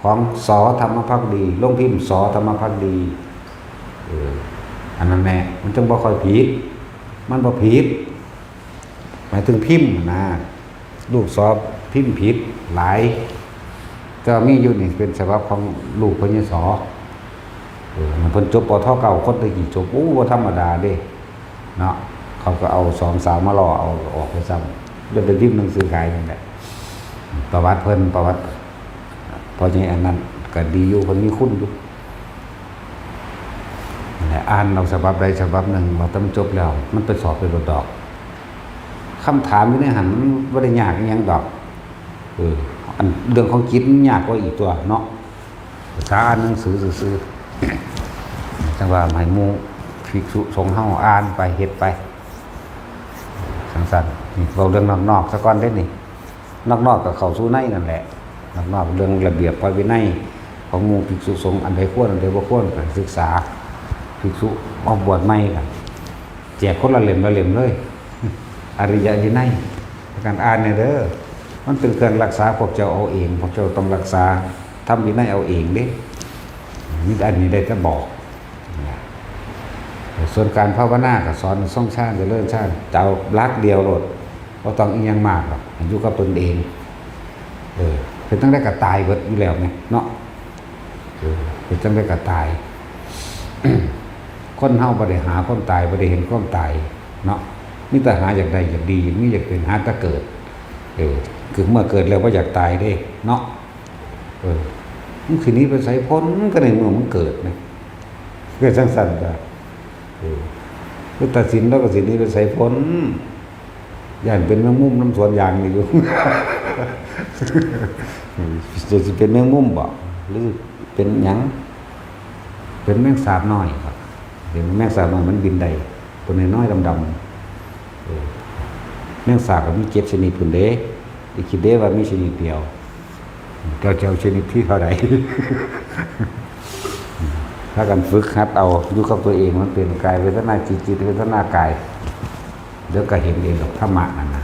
ของสอธรรมภักดีลงพิมพ์สอธรรมภักดีอันนั้นแหละมันจึงบ่ค่อยผิดมันบ่ผิดหมายถึงพิมพ์นะลูกสอพิมพ์ผิดหลายก็มีอยู่นี่เป็นฉบับของลูกพญสอมันเพิ่นจบปทเก่าคนตะกี้จบบ่ธรรมดาเด้เนาะเขาก็เอา2 3มาล่อเอาออกไปซ้ำจนเป็นพิมพ์หนังสือขายนั่นแหละประวัติเพิ่นประวัติพอใหญ่อันนั้นก็ดีอยู่เพิ่นมีคุณอยู่นั่นแหละอ่านเอาฉบับใดฉบับหนึ่งมาตำจบแล้วมันไปสอบไปดอกคำถามอยู่ในหันมันบ่ได้ยากอิหยังดอกอันเรื่องของจิตมันยากกว่าอีกตัวเนาะภาษาอ่านหนังสือซื่อๆจังว่าให้หมู่ภิกษุสงฆ์เฮาอ่านไปเฮ็ดไปสั้นๆนี่เราเรื่องนอกๆซะก่อนได้นี่นอกๆก็เข้าสู่ในนั่นแหละนอกๆเรื่องระเบียบพระวินัยของหมู่ภิกษุสงฆ์อันใดควรอันใดบ่ควรก็ศึกษาภิกษุออกบวชใหม่กันแจกคนละเล่มละเล่มเลยอริยวินัยการอ่านเนี่ยเด้อมันเป็นเครื่องรักษาพวกเจ้าเอาเองพวกเจ้าต้องรักษาทำวินัยเอาเองเด้นี่อันนี้ได้แต่บอกส่วนการภาวนาก็สอนส่งชาติจะเลื่อนชาติเจ้ารักเดียวโลดบ่ต้องอีหยังมากหรอกอยู่กับตนเองเป็นตั้งได้ก็ตายเบิดอยู่แล้วไงเนาะเป็นตั้งได้ก็ตาย คนเฮาบ่ได้หาความตายบ่ได้เห็นความตายเนาะมีแต่หาอยากได้อยากดีมีอยากเป็นหาแต่เกิดคือเมื่อเกิดแล้วบ่อยากตายเด้เนาะมันคืนนี้ไปใส่พ้นก็ในเมื่อมันเกิดนะเกิดจังซั่นก็คือตัดสินแล้วก็สินี้ไปใส่พ้นย่านเป็นแมงมุมน้ำสวนยางนี่อยู่ จะสิเป็นแมงมุมบ่หรือเป็นหยังเป็นแมงสาบน้อยครับเห็นแมงสาบน้อยมันบินได้ตัวน้อยๆดำๆแมงสาบก็มี7ชนิดพุ่นเด้อีกคิดเด้ว่ามีชนิดเดียวเจ้าชนิดที่เท่าใด ถ้ากันฝึกหัดเอาอยู่กับตัวเองมันเป็นกายเวทนาจิตเวทนากายเดี๋ยวก็เห็นเองดอกธรรมะนั่นนะ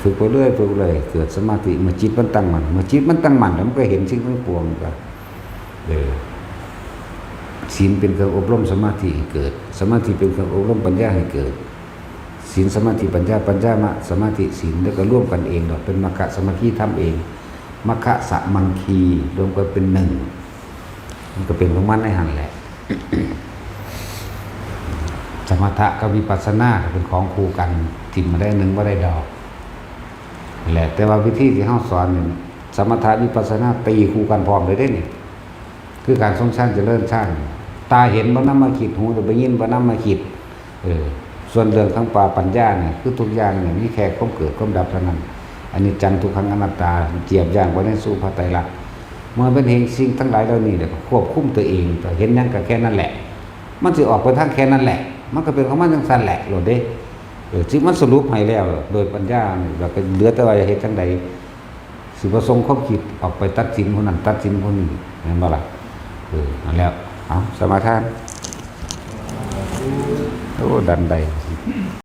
ฝึกไปเรื่อยฝึกเลยเกิดสมาธิเมื่อจิตมันตั้งมั่นเมื่อจิตมันตั้งมั่นแล้วมันก็เห็นสิ่งทั้งปวงก็ศีลเป็นเครื่องอบรมสมาธิให้เกิดสมาธิเป็นเครื่องอบรมปัญญาให้เกิดศีลสมาธิปัญญามะสมาธิศีลแล้วก็ร่วมกันเองดอกเป็นมรรคสมาธิทำเองมรรคสมังคีรวมกันเป็นหนึ่งมันก็เป็นของมันในหันแหละ สมถะกับวิปัสสนาเป็นของคู่กันถิ่มมาได้หนึ่งว่าได้ดอกแหละแต่ว่าวิธีที่เฮาสอนนี่สมถะวิปัสสนาตีคู่กันพร้อมเลยได้นี่คือการทรงฌานเจริญฌานตาเห็นบ่นำมาคิดหูได้ยินบ่นำมาคิดส่วนเรื่องทั้งปัญญาเนี่ยคือทุกอย่างเนี่ยมีแค่ความเกิดความดับเท่านั้นอันนี้จังทุกขังอนัตตาเจียบย่างไว้ในสู่พระไตรลักษณ์เมื่อเป็นเห็นสิ่งทั้งหลายเหล่านี้เนี่ยควบคุมตัวเองแต่เห็นยังก็แค่นั้นแหละมันสิออกไปทางแค่นั้นแหละมันก็เป็นของมันจังซั่นแหละโลดเด้สิมันสรุปให้แล้วโดยปัญญาแล้วก็เหลือแต่ว่าจะเฮ็ดจังใดสิบ่ส่งความคิดออกไปตัดสินผู้นั้นตัดสินผู้นี้เห็นบ่ล่ะนั่นแล้วเอาสมาทานโอ้ดันใด